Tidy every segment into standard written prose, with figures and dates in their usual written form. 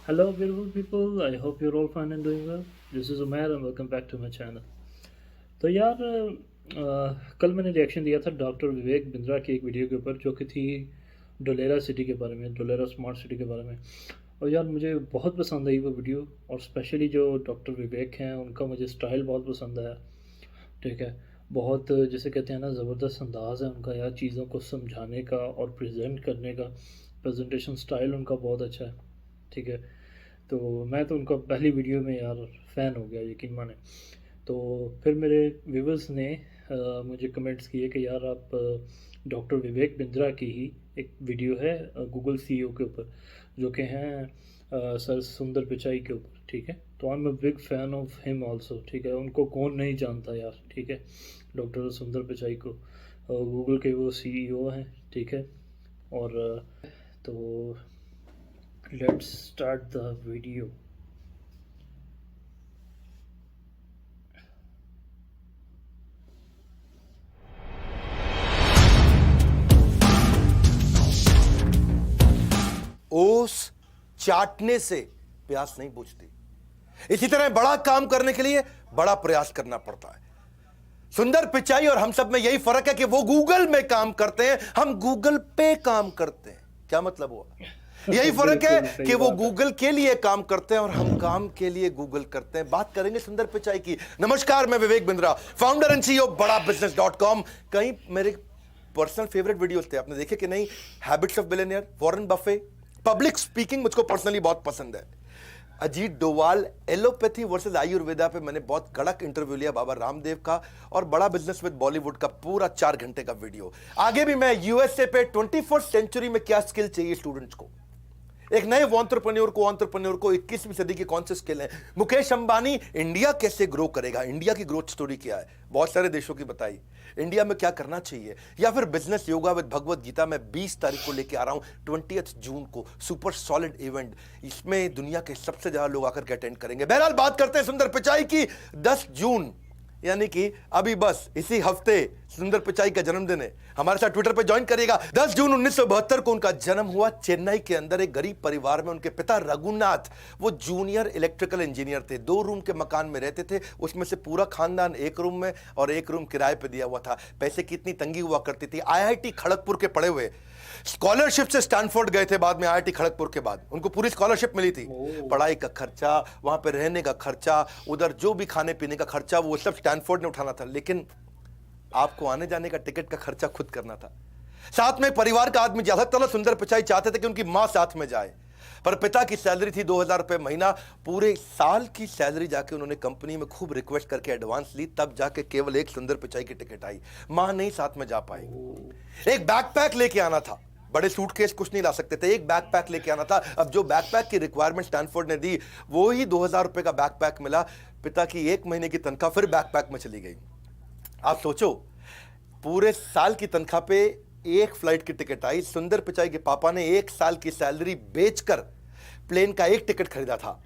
Hello, beautiful people. I hope you're all fine and doing well. This is Umair and welcome back to my channel. तो यार कल मैंने reaction दिया था doctor Vivek Bindra की एक वीडियो के ऊपर जो कि थी डोलेरा सिटी के बारे में, डोलेरा स्मार्ट सिटी के बारे में। और यार मुझे बहुत पसंद आई वो वीडियो, और स्पेशली जो डॉक्टर विवेक हैं उनका मुझे स्टाइल बहुत पसंद आया। ठीक है, बहुत जैसे कहते हैं ना, ज़बरदस्त अंदाज़ है उनका यार, चीज़ों को समझाने का और प्रेजेंट करने का। प्रेजेंटेशन स्टाइल उनका बहुत अच्छा है। ठीक है, तो मैं तो उनका पहली वीडियो में यार फ़ैन हो गया, यकीन माने। तो फिर मेरे व्यूवर्स ने मुझे कमेंट्स किए कि यार आप डॉक्टर विवेक बिंद्रा की ही एक वीडियो है गूगल सीईओ के ऊपर, जो कि हैं सर सुंदर पिचाई के ऊपर। ठीक है, तो I am a big fan of him also. ठीक है, उनको कौन नहीं जानता यार। ठीक है, डॉक्टर सुंदर पिचाई को गूगल के वो सीईओ हैं। ठीक है, और तो लेट्स स्टार्ट द वीडियो। ओस चाटने से प्यास नहीं बुझती। इसी तरह बड़ा काम करने के लिए बड़ा प्रयास करना पड़ता है। सुंदर पिचाई और हम सब में यही फर्क है कि वो गूगल में काम करते हैं, हम गूगल पे काम करते हैं। क्या मतलब हुआ? यही फर्क है कि वो गूगल के लिए काम करते हैं और हम काम के लिए गूगल करते हैं। बात करेंगे सुंदर पिचाई की। नमस्कार, मैं Vivek Bindra, founder and CEO बड़ाबिजनेस.com। कई मेरे पर्सनल फेवरेट वीडियोस थे, आपने देखे कि नहीं? Habits of billionaire, Warren Buffett, public speaking मुझको पर्सनली बहुत पसंद है। अजीत डोवाल, एलोपैथी वर्सेस आयुर्वेदा पे मैंने बहुत कड़क इंटरव्यू लिया बाबा रामदेव का, और बड़ा बिजनेस विद बॉलीवुड का पूरा 4 घंटे का वीडियो। आगे भी मैं यूएसए पे 21st सेंचुरी में क्या स्किल चाहिए स्टूडेंट्स को, एक नए एंटरप्रेन्योर को 21वीं सदी की कौन से स्किल हैं, मुकेश अंबानी इंडिया कैसे ग्रो करेगा, इंडिया की ग्रोथ स्टोरी क्या है, बहुत सारे देशों की बताई, इंडिया में क्या करना चाहिए, या फिर business yoga with Bhagavad Gita मैं 20 तारीख को लेके आ रहा हूं, 20 जून को, सुपर सॉलिड इवेंट। इसमें दुनिया के सबसे ज्यादा लोग आकर के अटेंड करेंगे। बहरहाल बात करते हैं सुंदर पिचाई की। 10 जून यानी कि अभी बस इसी हफ्ते सुंदर पिचाई का जन्मदिन है। हमारे साथ ट्विटर पे ज्वाइन करिएगा। 10 जून 1972 को उनका जन्म हुआ चेन्नई के अंदर एक गरीब परिवार में। उनके पिता रघुनाथ वो जूनियर इलेक्ट्रिकल इंजीनियर थे। 2 रूम के मकान में रहते थे, उसमें से पूरा खानदान 1 रूम में और 1 रूम किराए पे दिया हुआ था। पैसे की इतनी तंगी हुआ करती थी। आईआईटी खड़गपुर के पढ़े हुए, स्कॉलरशिप से स्टैनफोर्ड गए थे बाद में, आईआईटी खड़गपुर के बाद उनको पूरी स्कॉलरशिप मिली थी। पढ़ाई का खर्चा, वहां पे रहने का खर्चा, उधर जो भी खाने पीने का खर्चा, वो सब स्टैनफोर्ड ने उठाना था। लेकिन आपको आने जाने का टिकट का खर्चा खुद करना था। साथ में परिवार का आदमी ज्यादा तला सुंदर पिचाई चाहते थे कि उनकी मां साथ में जाए, पर पिता की सैलरी थी 2000 रुपए महीना। पूरे साल की सैलरी जाके उन्होंने कंपनी में खूब रिक्वेस्ट करके एडवांस ली, तब जाके केवल एक सुंदर पिचाई की टिकट आई। मां नहीं साथ में जा पाई। एक बैकपैक लेके आना था, बड़े सूटकेस कुछ नहीं ला सकते थे, एक बैकपैक लेके आना था। अब जो बैकपैक की रिक्वायरमेंट स्टैनफोर्ड ने दी, वो ही 2000 रुपए का बैकपैक मिला। पिता की 1 महीने की तनख्वाह फिर बैकपैक में चली गई। आप सोचो, पूरे साल की तनख्वाह पे एक फ्लाइट की टिकट आई। सुंदर पिचाई के पापा ने 1 साल की सैलरी बेचकर प्लेन का एक टिकट खरीदा था,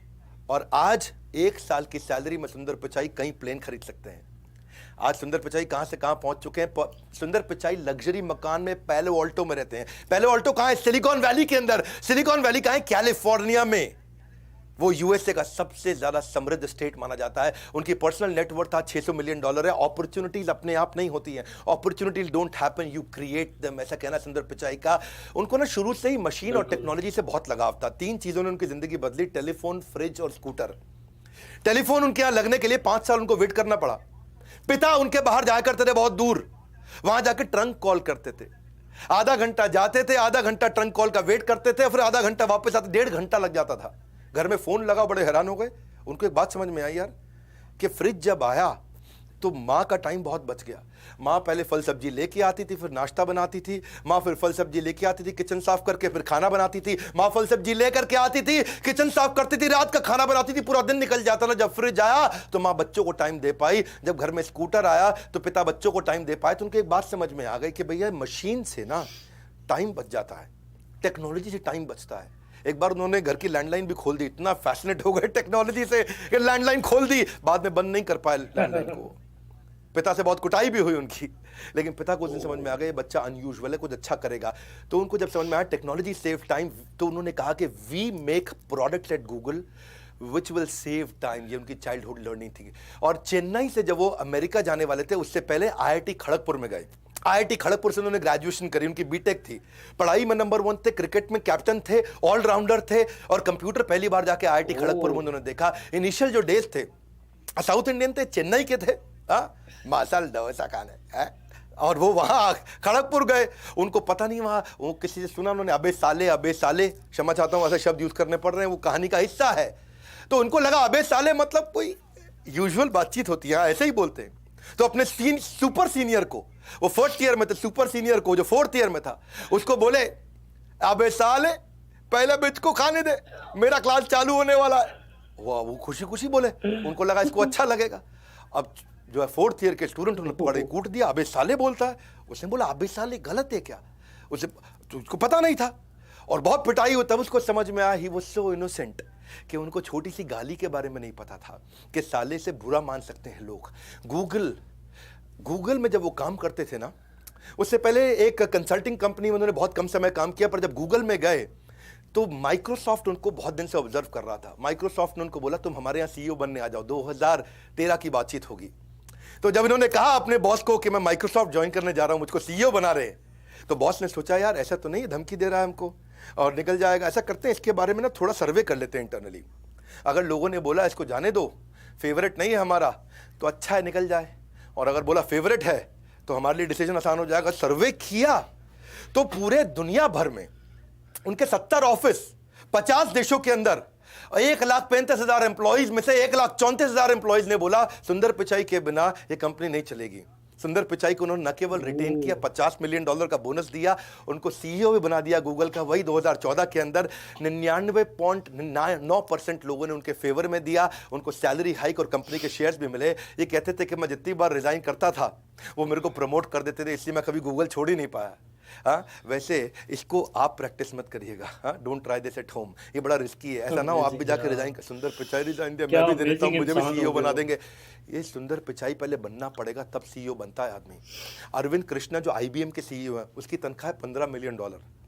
और आज 1 साल की सैलरी में सुंदर पिचाई कहीं प्लेन खरीद सकते हैं। आज सुंदर पिचाई कहां से कहां पहुंच चुके हैं। सुंदर पिचाई लग्जरी मकान में पैलो ऑल्टो में रहते हैं। पैलो ऑल्टो कहां है? सिलिकॉन वैली के अंदर। सिलिकॉन वैली कहां है? कैलिफोर्निया में। वो यूएसए का सबसे ज्यादा समृद्ध स्टेट माना जाता है। उनकी पर्सनल नेटवर्थ था $600 मिलियन है। अपॉर्चुनिटीज अपने आप नहीं होती हैं, opportunities don't happen, you create them, ऐसा कहना सुंदर पिचाई का। उनको ना शुरू से ही मशीन और टेक्नोलॉजी से बहुत लगाव था। 3 चीजों ने उनकी जिंदगी बदली, टेलीफोन, फ्रिज और स्कूटर। टेलीफोन उनके यहां लगने के लिए 5 साल उनको वेट करना पड़ा। पिता उनके बाहर जाया करते थे बहुत दूर, वहां जाके ट्रंक कॉल करते थे। आधा घंटा जाते थे, आधा घंटा ट्रंक कॉल का वेट करते थे, फिर आधा घंटा वापस आते, 1.5 घंटा लग जाता था। घर में फोन लगा, बड़े हैरान हो गए। उनको एक बात समझ में आई यार, कि फ्रिज जब आया तो माँ का टाइम बहुत बच गया। माँ पहले फल सब्जी लेके आती थी, फिर नाश्ता बनाती थी। माँ फिर फल सब्जी लेके आती थी, किचन साफ करके फिर खाना बनाती थी। माँ फल सब्जी लेकर के आती थी, किचन साफ करती थी, रात का खाना बनाती थी, पूरा दिन निकल जाता था। जब फ्रिज आया तो माँ बच्चों को टाइम दे पाई। जब घर में स्कूटर आया तो पिता बच्चों को टाइम दे पाए। तो उनको एक बात समझ में आ गई कि भैया मशीन से ना टाइम बच जाता है, टेक्नोलॉजी से टाइम बचता है। एक बार उन्होंने घर की लैंडलाइन भी खोल दी, इतना फैसिनेट हो गए टेक्नोलॉजी से कि लैंडलाइन खोल दी, बाद में बंद नहीं कर पाए लैंडलाइन को। पिता से बहुत कुटाई भी हुई उनकी, लेकिन पिता को उस दिन समझ में आ गया ये बच्चा अनयूजुअल है, कुछ अच्छा करेगा। तो उनको जब समझ में आया टेक्नोलॉजी सेव टाइम, तो उन्होंने कहा कि we make products at Google which will save time. ये उनकी चाइल्डहुड लर्निंग थी। और चेन्नई से जब वो अमेरिका जाने वाले थे, उससे पहले IIT खड़गपुर में गए। IIT खड़गपुर से उन्होंने ग्रेजुएशन करी, उनकी बीटेक थी। पढ़ाई में नंबर 1 थे, क्रिकेट में कैप्टन थे, ऑलराउंडर थे, और कंप्यूटर पहली बार जाके IIT खड़गपुर में उन्होंने देखा। इनिशियल जो डेज थे, साउथ इंडियन थे, चेन्नई के थे, मासाल डोसा खाने है? और वो वहां खड़गपुर गए, उनको पता नहीं, वहां वो किसी से सुना उन्होंने, अबे साले, क्षमा चाहता हूं ऐसे शब्द यूज करने पड़ रहे हैं, वो कहानी का हिस्सा है। तो उनको लगा अबे साले मतलब कोई यूजुअल बातचीत होती है, ऐसे ही बोलते हैं। तो अपने सुपर सीनियर को, वो 4th ईयर में थे, सुपर सीनियर को जो 4th ईयर में था, उसको बोले अबे साले पहले बिच को खाने दे, मेरा क्लास चालू होने वाला है। वो खुशी खुशी बोले, उनको लगा इसको अच्छा लगेगा। अब जो है 4th ईयर के स्टूडेंट उन्होंने पढ़े कूट दिया, अबे साले बोलता है। उसने बोला अबे साले गलत है क्या? उसे तो उसको पता नहीं था, और बहुत पिटाई हुई, तब उसको समझ में आया ही वो सो इनोसेंट कि उनको छोटी सी गाली के बारे में नहीं पता था कि साले से बुरा मान सकते हैं लोग। गूगल में जब वो काम करते थे ना, उससे पहले एक कंसल्टिंग कंपनी में उन्होंने बहुत कम समय काम किया, पर जब गूगल में गए तो माइक्रोसॉफ्ट उनको बहुत दिन से ऑब्जर्व कर रहा था। माइक्रोसॉफ्ट ने उनको बोला तुम हमारे यहाँ CEO बनने आ जाओ, 2013 की बातचीत होगी। तो जब इन्होंने कहा अपने बॉस को कि मैं माइक्रोसॉफ्ट ज्वाइन करने जा रहा हूं, मुझको CEO बना रहे हैं, तो बॉस ने सोचा यार ऐसा तो नहीं, धमकी दे रहा है हमको और निकल जाएगा। ऐसा करते हैं, इसके बारे में ना थोड़ा सर्वे कर लेते हैं इंटरनली। अगर लोगों ने बोला इसको जाने दो, फेवरेट नहीं है हमारा, तो अच्छा है निकल जाए, और अगर बोला फेवरेट है तो हमारे लिए डिसीजन आसान हो जाएगा। सर्वे किया तो पूरे दुनिया भर में उनके 70 ऑफिस 50 देशों के अंदर 1,35,000 एम्प्लॉइज में से 1,34,000 एम्प्लॉइज ने बोला सुंदर पिचाई के बिना ये कंपनी नहीं चलेगी। सुंदर पिचाई को उन्होंने न केवल रिटेन किया, $50 मिलियन का बोनस दिया, उनको CEO भी बना दिया गूगल का। वही 2014 के अंदर 99.9% लोगों ने उनके फेवर में दिया, उनको सैलरी हाइक और कंपनी के शेयर्स भी मिले। ये कहते थे कि मैं जितनी बार रिजाइन करता था वो मेरे को प्रमोट कर देते थे, इसलिए मैं कभी गूगल छोड़ ही नहीं पाया। वैसे इसको आप प्रैक्टिस मत करिएगा, don't try this at home, ये बड़ा रिस्की है। ऐसा ना हो आप भी जाकर रिजाइन कर, सुंदर पिचाई रिजाइन दिया, मैं भी दे देता हूँ, मुझे भी CEO बना देंगे। ये सुंदर पिचाई पहले बनना पड़ेगा, तब CEO बनता है आदमी। अरविंद कृष्णा जो IBM के CEO है, उसकी तनख्वाह है $15 मिलियन।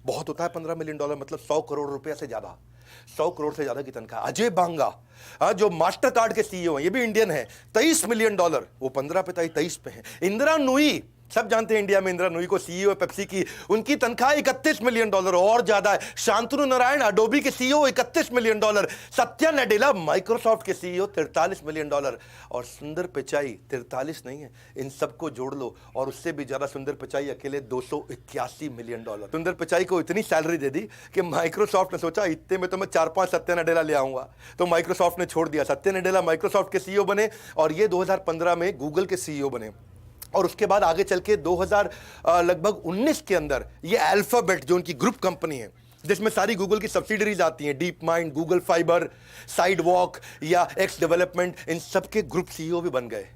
बहुत होता है $15 मिलियन, मतलब 100 करोड़ रुपया से ज्यादा, 100 करोड़ से ज्यादा की तनख्वाह। अजय बांगा जो मास्टर कार्ड के CEO है, ये भी इंडियन है, $23 मिलियन, वो 15 पे था, 23 पे है। इंदिरा नूई, सब जानते हैं इंडिया में इंदिरा नूई को, CEO है पेप्सी की, उनकी तनख्वाह $31 मिलियन और ज्यादा है। शांतनु नारायण अडोबी के CEO $31 million. Satya Nadella Microsoft के CEO $43 मिलियन। और सुंदर पिचाई 43 नहीं है, इन सबको जोड़ लो और उससे भी ज्यादा। सुंदर पिचाई अकेले $281 मिलियन। सुंदर पिचाई को इतनी सैलरी दे दी कि माइक्रोसॉफ्ट ने सोचा इतने में तो मैं 4-5 सत्या नडेला ले आऊंगा, तो माइक्रोसॉफ्ट ने छोड़ दिया। सत्या नडेला माइक्रोसॉफ्ट के CEO बने और ये 2015 में गूगल के CEO बने। और उसके बाद आगे चल के 2019 के अंदर ये अल्फाबेट जो उनकी ग्रुप कंपनी है, जिसमें सारी गूगल की सब्सिडरीज आती हैं, deep mind, Google fibre, sidewalk या एक्स डेवलपमेंट, इन सब के ग्रुप CEO भी बन गए।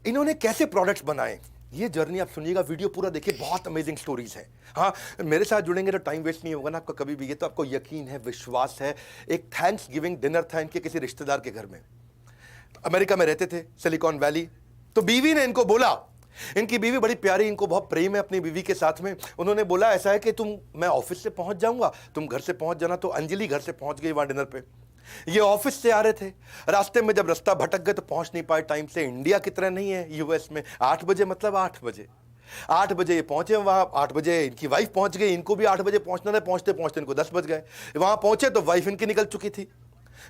इन्होंने कैसे प्रोडक्ट्स बनाए, ये जर्नी आप सुनिएगा, वीडियो पूरा देखिए, बहुत अमेजिंग स्टोरीज हैं। हाँ, मेरे साथ जुड़ेंगे तो टाइम वेस्ट नहीं होगा ना आपका कभी भी, ये तो आपको यकीन है, विश्वास है। एक थैंक्स गिविंग डिनर था इनके किसी रिश्तेदार के घर में, अमेरिका में रहते थे, सिलिकॉन वैली। तो बीवी ने इनको बोला, इनकी बीवी बड़ी प्यारी, इनको बहुत प्रेम है अपनी बीवी के साथ में। उन्होंने बोला ऐसा है कि मैं ऑफिस से पहुंच जाऊंगा, तुम घर से पहुंच जाना। तो अंजलि घर से पहुंच गई वहां डिनर पे। ये ऑफिस से आ रहे थे, रास्ते में जब रास्ता भटक गए तो पहुंच नहीं पाए टाइम से। इंडिया की तरह नहीं है US में 8 बजे, मतलब 8 बजे ये पहुंचे वहां। 8 बजे इनकी वाइफ पहुंच गई, इनको भी 8 बजे पहुंचना था। पहुंचते पहुंचते इनको 10 बज गए। वहां पहुंचे तो वाइफ इनकी निकल चुकी थी,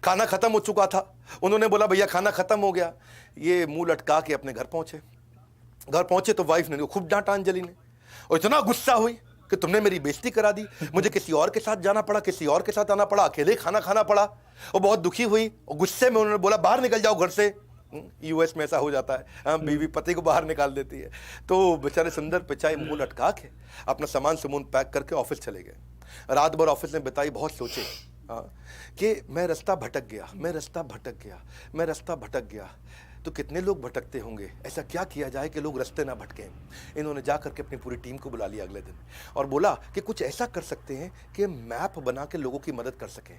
खाना खत्म हो चुका था। उन्होंने बोला भैया खाना खत्म हो गया। ये मुंह लटका के अपने घर पहुंचे। घर पहुंचे तो वाइफ ने खूब डांटा अंजलि ने, और इतना गुस्सा हुई कि तुमने मेरी बेइज्जती करा दी, मुझे किसी और के साथ जाना पड़ा, किसी और के साथ आना पड़ा, अकेले खाना खाना पड़ा। और बहुत दुखी हुई और गुस्से में उन्होंने बोला बाहर निकल जाओ घर से। US में ऐसा हो जाता है, बीवी पति को बाहर निकाल देती है। तो बेचारे सुंदर पिचाई मुंह लटका के अपना सामान पैक करके ऑफिस चले गए। रात भर ऑफिस में बिताई, बहुत सोचे कि मैं रास्ता भटक गया, मैं रास्ता भटक गया, मैं रास्ता भटक गया। तो कितने लोग भटकते होंगे। ऐसा क्या किया जाए कि लोग रास्ते ना भटकें। इन्होंने जा करके अपनी पूरी टीम को बुला लिया अगले दिन और बोला कि कुछ ऐसा कर सकते हैं कि मैप बना के लोगों की मदद कर सकें।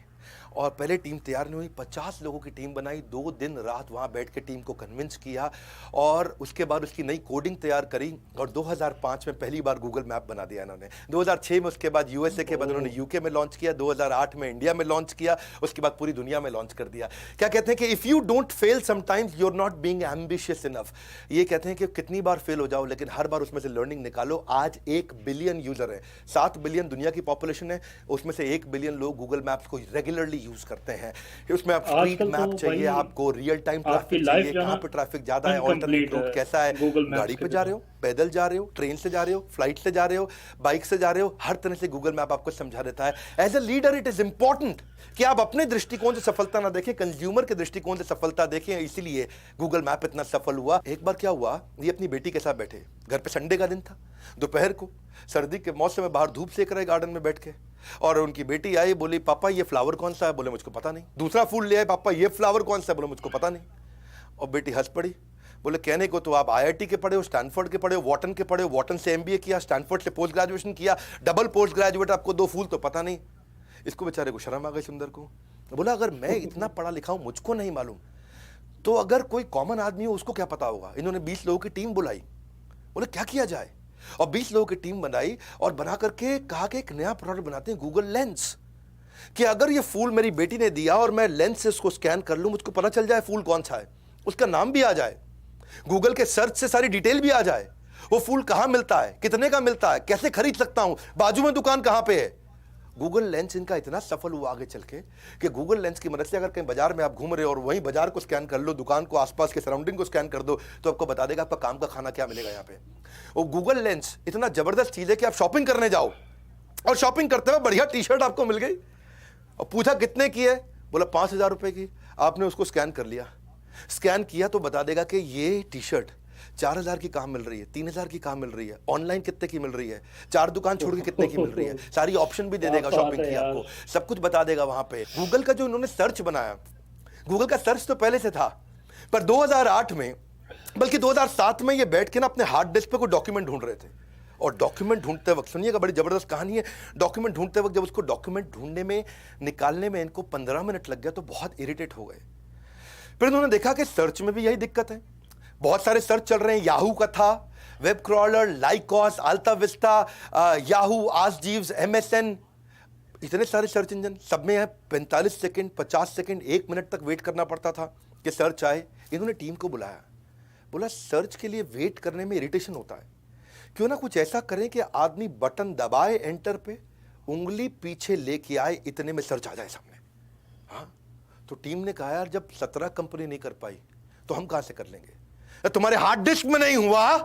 और पहले टीम तैयार नहीं हुई, 50 लोगों की टीम बनाई, 2 दिन रात वहाँ बैठ के टीम को कन्विंस किया और उसके बाद उसकी नई कोडिंग तैयार करी और 2005 में पहली बार गूगल मैप बना दिया इन्होंने। 2006 में उसके बाद यूएसए के बाद उन्होंने यूके में लॉन्च किया, 2008 में इंडिया में लॉन्च किया, उसके बाद पूरी दुनिया में लॉन्च कर दिया। क्या कहते हैं कि if you don't fail sometimes you are not being ambitious enough. ये कहते हैं कि कितनी बार फेल हो जाओ लेकिन हर बार उसमें से लर्निंग निकालो। आज 1 बिलियन यूजर है, 7 बिलियन दुनिया की पॉपुलेशन है, उसमें से 1 बिलियन लोग गूगल मैप्स को रेगुलरली यूज करते हैं। उसमें आप स्ट्रीट मैप चाहिए, आपको रियल टाइम ट्रैफिक चाहिए, कहां पे ट्रैफिक ज्यादा है, ऑल्टरनेट रूट कैसा है, गाड़ी पे जा रहे हो, पैदल जा रहे हो, ट्रेन से जा रहे हो, फ्लाइट से जा रहे हो, बाइक से जा रहे हो, हर तरह से गूगल मैप आपको समझा देता है। As a leader it is important कि आप अपने दृष्टिकोण से सफलता ना देखें, कंज्यूमर के दृष्टिकोण से सफलता देखें। इसीलिए गूगल मैप इतना सफल हुआ। एक बार क्या हुआ, ये अपनी बेटी के साथ बैठे, घर पे संडे का दिन था, दोपहर को सर्दी के मौसम में बाहर धूप सेक रहे गार्डन में बैठ के, और उनकी बेटी आई, बोली पापा ये फ्लावर कौन सा है? बोले मुझको पता नहीं। दूसरा फूल ले आए, पापा ये फ्लावर कौन सा है? बोले मुझको पता नहीं। और बेटी हंस पड़ी, बोले कहने को तो आप आईआईटी के पढ़े हो, स्टैनफोर्ड के पढ़े हो, वॉटन के पढ़े हो, वॉटन से एमबीए किया, स्टैनफोर्ड से पोस्ट ग्रेजुएशन किया, डबल पोस्ट ग्रेजुएट, आपको 2 फूल तो पता नहीं। इसको बेचारे को शर्म आ गई सुंदर को। बोला अगर मैं इतना पढ़ा लिखा हूं, मुझको नहीं मालूम, तो अगर कोई कॉमन आदमी हो उसको क्या पता होगा। इन्होंने 20 लोगों की टीम बुलाई, बोले क्या किया जाए, और 20 लोगों की टीम बनाई और बना करके कहा कि एक नया प्रोडक्ट बनाते हैं गूगल लेंस, कि अगर ये फूल मेरी बेटी ने दिया और मैं लेंस से उसको स्कैन कर लूं, मुझको पता चल जाए फूल कौन सा है, उसका नाम भी आ जाए, गूगल के सर्च से सारी डिटेल भी आ जाए, वो फूल कहां मिलता है, कितने का मिलता है, कैसे खरीद सकता हूं, बाजू में दुकान कहां पे है। गूगल लेंस इनका इतना सफल हुआ आगे चल के कि गूगल लेंस की मदद से अगर कहीं बाजार में आप घूम रहे हो और वहीं बाजार को स्कैन कर लो, दुकान को, आसपास के सराउंडिंग को स्कैन कर दो, तो आपको बता देगा आपका काम का खाना क्या मिलेगा यहाँ पे। और गूगल लेंस इतना जबरदस्त चीज है कि आप शॉपिंग करने जाओ और शॉपिंग करते हुए बढ़िया टी शर्ट आपको मिल गई और पूछा कितने की है, बोला 5,000 रुपए की। आपने उसको स्कैन कर लिया, स्कैन किया तो बता देगा कि ये टी शर्ट 4,000 की कहां मिल रही है, 3,000 की कहां मिल रही है, ऑनलाइन कितने की मिल रही है, 4 दुकान छोड़ के कितने की मिल रही है, सारी ऑप्शन भी दे देगा शॉपिंग की, आपको सब कुछ बता देगा वहां पे। गूगल का जो इन्होंने सर्च बनाया, गूगल का सर्च तो पहले से था, पर 2008 में बल्कि 2007 में ये बैठ के ना अपने हार्ड डिस्क पे कोई डॉक्यूमेंट ढूंढ रहे थे। और डॉक्यूमेंट ढूंढते वक्त सुनिएगा, बड़ी जबरदस्त कहानी है। डॉक्यूमेंट ढूंढते वक्त जब उसको डॉक्यूमेंट ढूंढने में, निकालने में इनको 15 मिनट लग गया तो बहुत इरिटेट हो गए। फिर उन्होंने देखा कि सर्च में भी यही दिक्कत है, बहुत सारे सर्च चल रहे हैं, याहू का था, web crawler, Lycos, AltaVista, Yahoo, Ask Jeeves, MSN, इतने सारे सर्च इंजन, सब में है 45 सेकंड, 50 सेकंड, 1 मिनट तक वेट करना पड़ता था कि सर्च आए। इन्होंने टीम को बुलाया, बोला सर्च के लिए वेट करने में इरिटेशन होता है, क्यों ना कुछ ऐसा करें कि आदमी बटन दबाए एंटर पे, उंगली पीछे लेके आए, इतने में सर्च आ जाए सामने। हाँ, तो टीम ने कहा यार जब 17 कंपनी नहीं कर पाई तो हम कहां से कर लेंगे, तुम्हारे हार्ड डिस्क में नहीं हुआ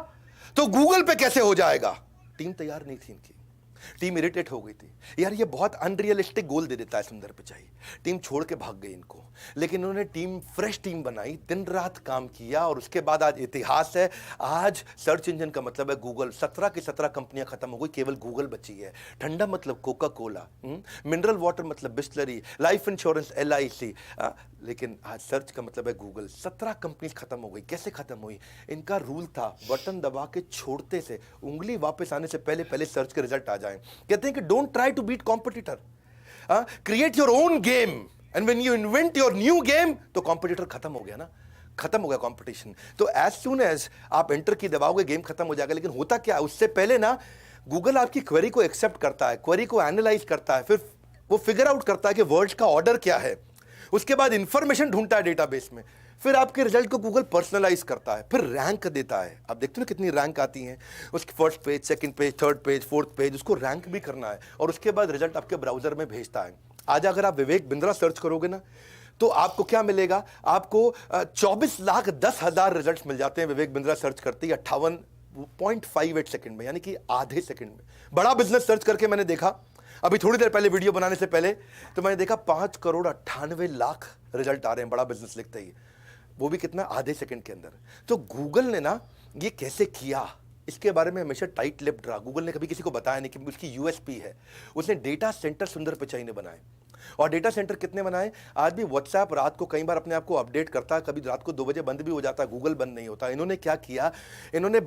तो गूगल पे कैसे हो जाएगा। टीम तैयार नहीं थी इनकी, टीम इरिटेट हो गई थी, यार ये बहुत अनरियलिस्टिक गोल दे देता है सुंदर पिचाई। टीम छोड़ के भाग गई इनको, लेकिन उन्होंने टीम फ्रेश टीम बनाई, दिन रात काम किया और उसके बाद आज इतिहास है। आज सर्च इंजन का मतलब है गूगल, 17 की 17 कंपनियां खत्म हो गई, केवल गूगल बची है। ठंडा मतलब कोका कोला, मिनरल वाटर मतलब बिस्लरी, लाइफ इंश्योरेंस LIC, लेकिन आज सर्च का मतलब है गूगल। 17 कंपनी खत्म हो गई। कैसे खत्म हुई? इनका रूल था बटन दबा के छोड़ते से, उंगली वापस आने से पहले पहले सर्च के रिजल्ट आ जाएं। कहते हैं कि don't try to beat competitor, create your own game, and when you invent your new game तो कॉम्पिटिटर खत्म हो गया ना, खत्म हो गया कंपटीशन। तो एज सून एज आप एंटर की दबाओगे गेम खत्म हो जाएगा। लेकिन होता क्या, उससे पहले ना गूगल आपकी क्वेरी को एक्सेप्ट करता है, क्वेरी को एनालाइज करता है, फिर वो फिगर आउट करता है कि वर्ड्स का ऑर्डर क्या है, उसके बाद इंफॉर्मेशन ढूंढता है डेटाबेस में, फिर आपके रिजल्ट को गूगल पर्सनलाइज करता है, फिर रैंक देता है। आप देखते हो ना कितनी रैंक आती हैं, उसकी first page, second page, third page, fourth page, उसको रैंक भी करना है और उसके बाद रिजल्ट आपके ब्राउजर में भेजता है। आज अगर आप विवेक बिंद्रा सर्च करोगे ना तो आपको क्या मिलेगा, आपको 24,10,000 रिजल्ट मिल जाते हैं विवेक बिंद्रा सर्च करते ही 58.58 सेकंड में, यानी कि आधे सेकंड में। बड़ा बिजनेस सर्च करके मैंने देखा, अभी थोड़ी देर पहले वीडियो बनाने से पहले, तो मैंने देखा 5,98,00,000 रिजल्ट आ रहे हैं बड़ा बिजनेस लिखते ही, वो भी कितना, आधे सेकंड के अंदर। तो गूगल ने ना ये कैसे किया, इसके बारे में हमेशा टाइट लिप्ड रहा। गूगल ने कभी किसी को बताया नहीं कि उसकी USP है। उसने डेटा सेंटर सुंदर पिचाई ने बनाए। और डेटा सेंटर कितने बनाए? आज भी व्हाट्सएप रात को कई बार अपने आप को अपडेट करता है, कभी रात को 2 बजे बंद भी हो जाता है, गूगल बंद नहीं होता। इन्होंने क्या किया, इन्होंने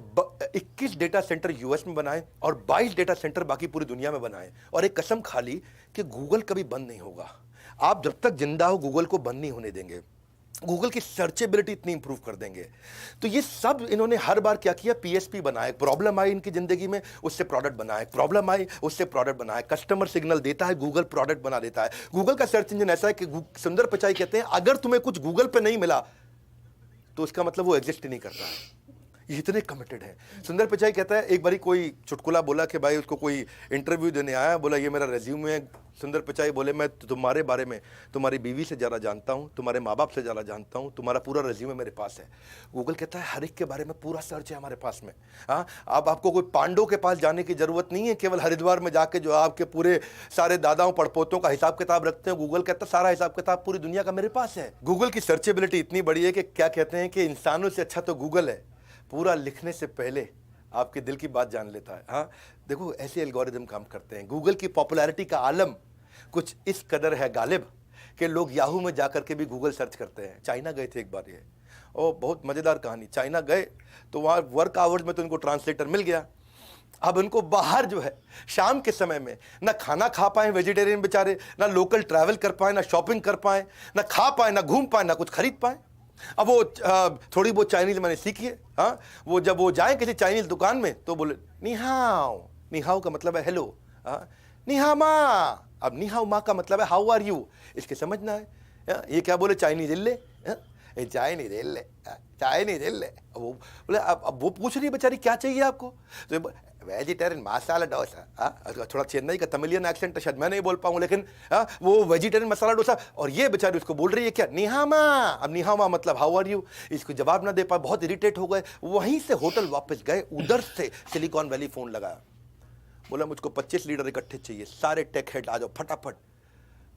21 डेटा सेंटर यूएस में बनाए और 22 डेटा सेंटर बाकी पूरी दुनिया में बनाए, और एक कसम खा ली कि गूगल कभी बंद नहीं होगा। आप जब तक जिंदा हो गूगल को बंद नहीं होने देंगे, गूगल की सर्चेबिलिटी इतनी इंप्रूव कर देंगे। तो ये सब इन्होंने हर बार क्या किया, पीएसपी बनाए, प्रॉब्लम आई इनकी जिंदगी में, उससे प्रोडक्ट बनाए, प्रॉब्लम आई उससे प्रोडक्ट बनाए, कस्टमर सिग्नल देता है, गूगल प्रोडक्ट बना देता है। गूगल का सर्च इंजन ऐसा है कि सुंदर पिचाई कहते हैं अगर तुम्हें कुछ गूगल पे नहीं मिला तो इसका मतलब वो एग्जिस्ट ही नहीं करता है। ये इतने कमिटेड है। सुंदर पिचाई कहता है, एक बारी कोई चुटकुला बोला कि भाई उसको कोई इंटरव्यू देने आया, बोला ये मेरा रेज्यूमे है। सुंदर पिचाई बोले मैं तुम्हारे बारे में तुम्हारी बीवी से ज़्यादा जानता हूँ, तुम्हारे माँ बाप से ज़्यादा जानता हूँ, तुम्हारा पूरा रेज्यूमे मेरे पास है। गूगल कहता है हर एक के बारे में पूरा सर्च है हमारे पास में। हाँ, अब आपको कोई पांडव के पास जाने की जरूरत नहीं है, केवल हरिद्वार में जाके जो आपके पूरे सारे दादाओं पड़पोतों का हिसाब किताब रखते हैं, गूगल कहता है सारा हिसाब किताब पूरी दुनिया का मेरे पास है। गूगल की सर्चेबिलिटी इतनी बड़ी है कि क्या कहते हैं कि इंसानों से अच्छा तो गूगल है, पूरा लिखने से पहले आपके दिल की बात जान लेता है। हाँ, देखो ऐसे एल्गोरिदम काम करते हैं। गूगल की पॉपुलैरिटी का आलम कुछ इस कदर है गालिब कि लोग याहू में जाकर के भी गूगल सर्च करते हैं। चाइना गए थे एक बार, ये और बहुत मज़ेदार कहानी। चाइना गए तो वहाँ वर्क आवर्स में तो उनको ट्रांसलेटर मिल गया। अब उनको बाहर जो है शाम के समय में ना खाना खा पाए वेजिटेरियन बेचारे, ना लोकल ट्रैवल कर पाए, ना शॉपिंग कर पाए, ना खा पाए, ना घूम पाए, ना कुछ खरीद पाए। अब वो थोड़ी बहुत चाइनीज मैंने सीखी है। हाँ, वो जब वो जाए किसी चाइनीज दुकान में तो बोले निहाओ। निहाओ का मतलब है हेलो। निहा माँ। अब निहाओ माँ का मतलब है हाउ आर यू, इसके समझना है। ये क्या बोले, चाइनीज इल्ले, चाइनीज इल्ले, चाइनीज इल्ले। वो बोले अब वो पूछ रही है बेचारी क्या चाहिए आपको, तो वेजिटेरियन मसाला डोसा। थोड़ा चेन्नई का तमिलियन एक्सेंट शायद मैं नहीं बोल पाऊँ, लेकिन वो वेजिटेरियन मसाला डोसा, और ये बेचारी उसको बोल रही है क्या, निहामा। अब निहामा मतलब हाउ आर यू, इसको जवाब ना दे पाए, बहुत इरिटेट हो गए। वहीं से होटल वापस गए, उधर से सिलिकॉन वैली फोन लगाया, बोला मुझको 25 लीटर इकट्ठे चाहिए, सारे टेक हेड आ जाओ फटाफट।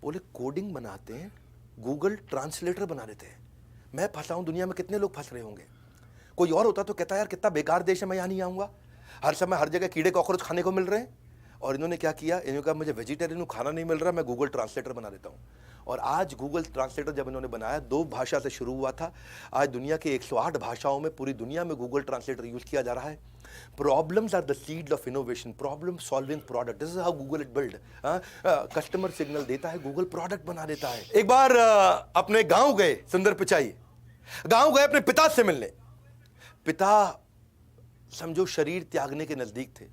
बोले कोडिंग बनाते हैं, गूगल ट्रांसलेटर बना देते हैं। मैं फंसा हूं, दुनिया में कितने लोग फंस रहे होंगे। कोई और होता तो कहता यार कितना बेकार देश है, मैं यहाँ नहीं आऊँगा, हर समय हर जगह कीड़े कॉकरोच खाने को मिल रहे हैं। और इन्होंने क्या किया, इन्होंने कहा मुझे वेजिटेरियन खाना नहीं मिल रहा, मैं गूगल ट्रांसलेटर बना देता हूँ। और आज गूगल ट्रांसलेटर जब इन्होंने बनाया, 2 भाषा से शुरू हुआ था, आज दुनिया के 108 भाषाओं में पूरी दुनिया में गूगल ट्रांसलेटर यूज किया जा रहा है। Problems are the seed of innovation, problem solving product, this is how Google it build. Customer signal देता है, गूगल प्रोडक्ट बना देता है। एक बार अपने गांव गए सुंदर पिचाई, गांव गए अपने पिता से मिलने। पिता समझो शरीर त्यागने के नजदीक थे,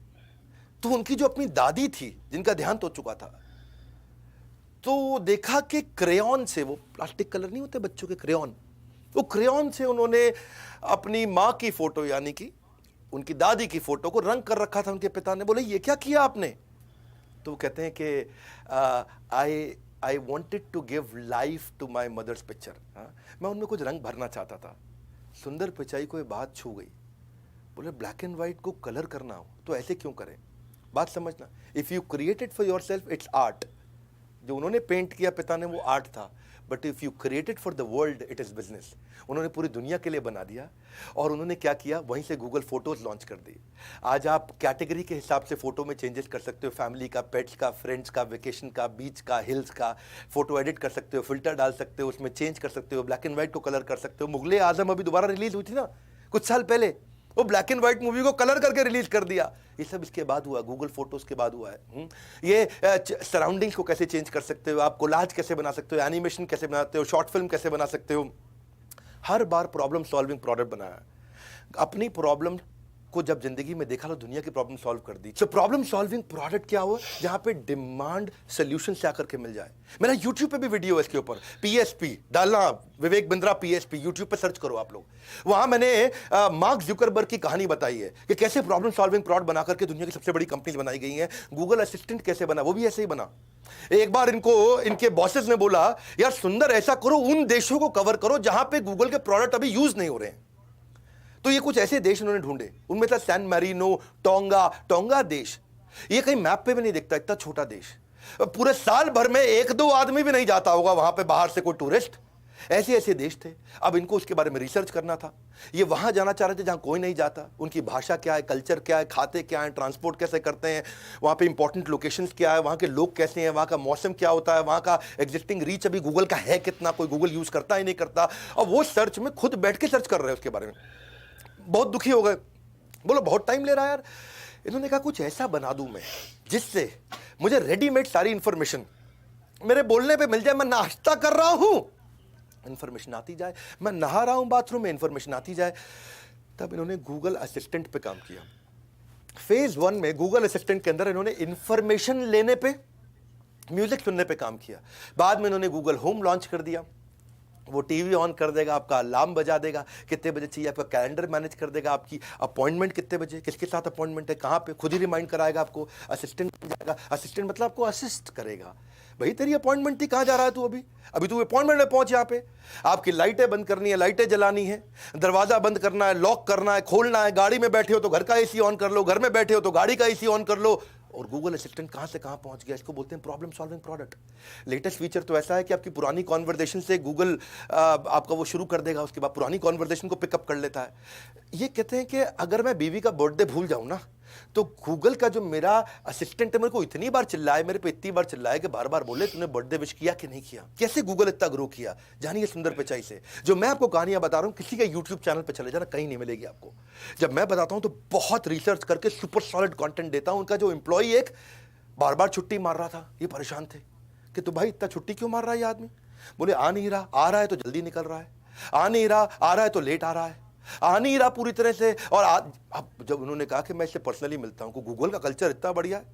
तो उनकी जो अपनी दादी थी जिनका देहांत हो चुका था, तो देखा कि क्रेयॉन से, वो प्लास्टिक कलर नहीं होते बच्चों के क्रेयॉन, वो क्रेयॉन से उन्होंने अपनी माँ की फोटो यानी कि उनकी दादी की फोटो को रंग कर रखा था। उनके पिता ने बोले ये क्या किया आपने, तो वो कहते हैं कि I wanted to give life to my mother's picture. मैं उनमें कुछ रंग भरना चाहता था। सुंदर पिचाई को ये बात छू गई, बोले ब्लैक एंड व्हाइट को कलर करना हो तो ऐसे क्यों करें। बात समझना, if you create it for your self it's art. जो उन्होंने पेंट किया पिता ने वो आर्ट था, but if you create it for the world it is business. उन्होंने पूरी दुनिया के लिए बना दिया। और उन्होंने क्या किया, वहीं से गूगल फोटोज लॉन्च कर दी। आज आप कैटेगरी के हिसाब से फोटो में चेंजेस कर सकते हो, फैमिली का, पेट्स का, फ्रेंड्स का, वेकेशन का, बीच का, हिल्स का, फोटो एडिट कर सकते हो, फिल्टर डाल सकते हो, उसमें चेंज कर सकते हो, ब्लैक एंड व्हाइट को कलर कर सकते हो। मुगले आजम अभी दोबारा रिलीज हुई थी ना कुछ साल पहले, वो ब्लैक एंड व्हाइट मूवी को कलर करके रिलीज कर दिया। ये सब इसके बाद हुआ, गूगल फोटोज के बाद हुआ है। ये सराउंडिंग्स को कैसे चेंज कर सकते हो, आप कोलाज कैसे बना सकते हो, एनिमेशन कैसे बनाते हो, शॉर्ट फिल्म कैसे बना सकते हो। हर बार प्रॉब्लम सॉल्विंग प्रोडक्ट बनाया। अपनी प्रॉब्लम को जब जिंदगी में देखा तो दुनिया की प्रॉब्लम सॉल्व कर दी। तो प्रॉब्लम सॉल्विंग प्रोडक्ट क्या हुआ, जहां पे डिमांड सोल्यूशन से आकर के मिल जाए। मेरा यूट्यूब पे भी वीडियो है इसके ऊपर, पीएसपी डालना, विवेक बिंद्रा पीएसपी, यूट्यूब पे सर्च करो आप लोग। वहां मैंने मार्क जुकरबर्ग की कहानी बताई है कि कैसे प्रॉब्लम सॉल्विंग प्रोडक्ट बना करके दुनिया की सबसे बड़ी कंपनीज बनाई गई हैं। गूगल असिस्टेंट कैसे बना, वो भी ऐसे ही बना। एक बार इनको इनके बॉसेस ने बोला यार सुंदर ऐसा करो, उन देशों को कवर करो जहां पे गूगल के प्रोडक्ट अभी यूज नहीं हो रहे हैं। तो ये कुछ ऐसे देश उन्होंने ढूंढे, उनमें था सैन मैरिनो, टोंगा देश। ये कहीं मैप पे भी नहीं दिखता, इतना छोटा देश। पूरे साल भर में 1-2 आदमी भी नहीं जाता होगा वहां पे बाहर से कोई टूरिस्ट। ऐसे ऐसे देश थे, अब इनको उसके बारे में रिसर्च करना था। ये वहां जाना चाह रहे थे जहां कोई नहीं जाता, उनकी भाषा क्या है, कल्चर क्या है, खाते क्या है, ट्रांसपोर्ट कैसे करते हैं, वहां पे इंपॉर्टेंट लोकेशंस क्या है, वहां के लोग कैसे हैं, वहां का मौसम क्या होता है, वहां का एग्जिस्टिंग रीच अभी गूगल का है कितना, कोई गूगल यूज करता ही नहीं करता। और वो सर्च में खुद बैठ के सर्च कर रहे हैं उसके बारे में। बहुत दुखी हो गए, बोलो बहुत टाइम ले रहा है यार। इन्होंने कहा कुछ ऐसा बना दूं मैं जिससे मुझे रेडीमेड सारी इंफॉर्मेशन मेरे बोलने पे मिल जाए। मैं नाश्ता कर रहा हूं, इंफॉर्मेशन आती जाए, मैं नहा रहा हूं बाथरूम में, इंफॉर्मेशन आती जाए। तब इन्होंने गूगल असिस्टेंट पे काम किया। फेज 1 में गूगल असिस्टेंट के अंदर इन्होंने इंफॉर्मेशन लेने पे, म्यूजिक सुनने पे काम किया। बाद में इन्होंने गूगल होम लॉन्च कर दिया। वो टीवी ऑन कर देगा, आपका अलार्म बजा देगा, कितने बजे चाहिए, आपका कैलेंडर मैनेज कर देगा, आपकी अपॉइंटमेंट कितने बजे, किसके साथ अपॉइंटमेंट है, कहाँ पे, खुद ही रिमाइंड कराएगा आपको। असिस्टेंट बन जाएगा। असिस्टेंट मतलब आपको असिस्ट करेगा। भाई तेरी अपॉइंटमेंट थी, कहाँ जा रहा है तू अभी, अभी तू अपॉइंटमेंट में पहुंच। यहाँ पे आपकी लाइटें बंद करनी है, लाइटें जलानी है, दरवाजा बंद करना है, लॉक करना है, खोलना है, गाड़ी में बैठे हो तो घर का एसी ऑन कर लो, घर में बैठे हो तो गाड़ी का एसी ऑन कर लो। और गूगल असिस्टेंट कहां से कहां पहुंच गया, इसको बोलते हैं problem solving product. Latest feature तो ऐसा है कि आपकी पुरानी कॉन्वर्सेशन से गूगल आपका वो शुरू कर देगा, उसके बाद पुरानी कॉन्वर्सेशन को पिकअप कर लेता है। ये कहते हैं कि अगर मैं बीवी का बर्थडे भूल जाऊं ना, तो गूगल का जो मेरा असिस्टेंट है मेरे को इतनी बार चिल्लाए, मेरे पे इतनी बार चिल्लाए कि बार बार बोले तूने बर्थडे विश किया कि नहीं किया। कैसे गूगल इतना ग्रो किया, जानिए सुंदर पिचाई से। जो मैं आपको कहानियां बता रहा हूं, किसी का यूट्यूब चैनल पे चले जाना, कहीं नहीं मिलेगी आपको। जब मैं बताता हूं तो बहुत रिसर्च करके सुपर सॉलिड कंटेंट देता हूं। उनका जो एम्प्लॉई एक बार बार छुट्टी मार रहा था, ये परेशान थे कि तो भाई इतना छुट्टी क्यों मार रहा है ये आदमी। बोले आ नहीं रहा, आ रहा है तो जल्दी निकल रहा है, आ नहीं रहा, आ रहा है तो लेट आ रहा है, आ नहीं रहा पूरी तरह से। और अब जब उन्होंने कहा कि मैं इससे पर्सनली मिलता हूं, गूगल का कल्चर इतना बढ़िया है,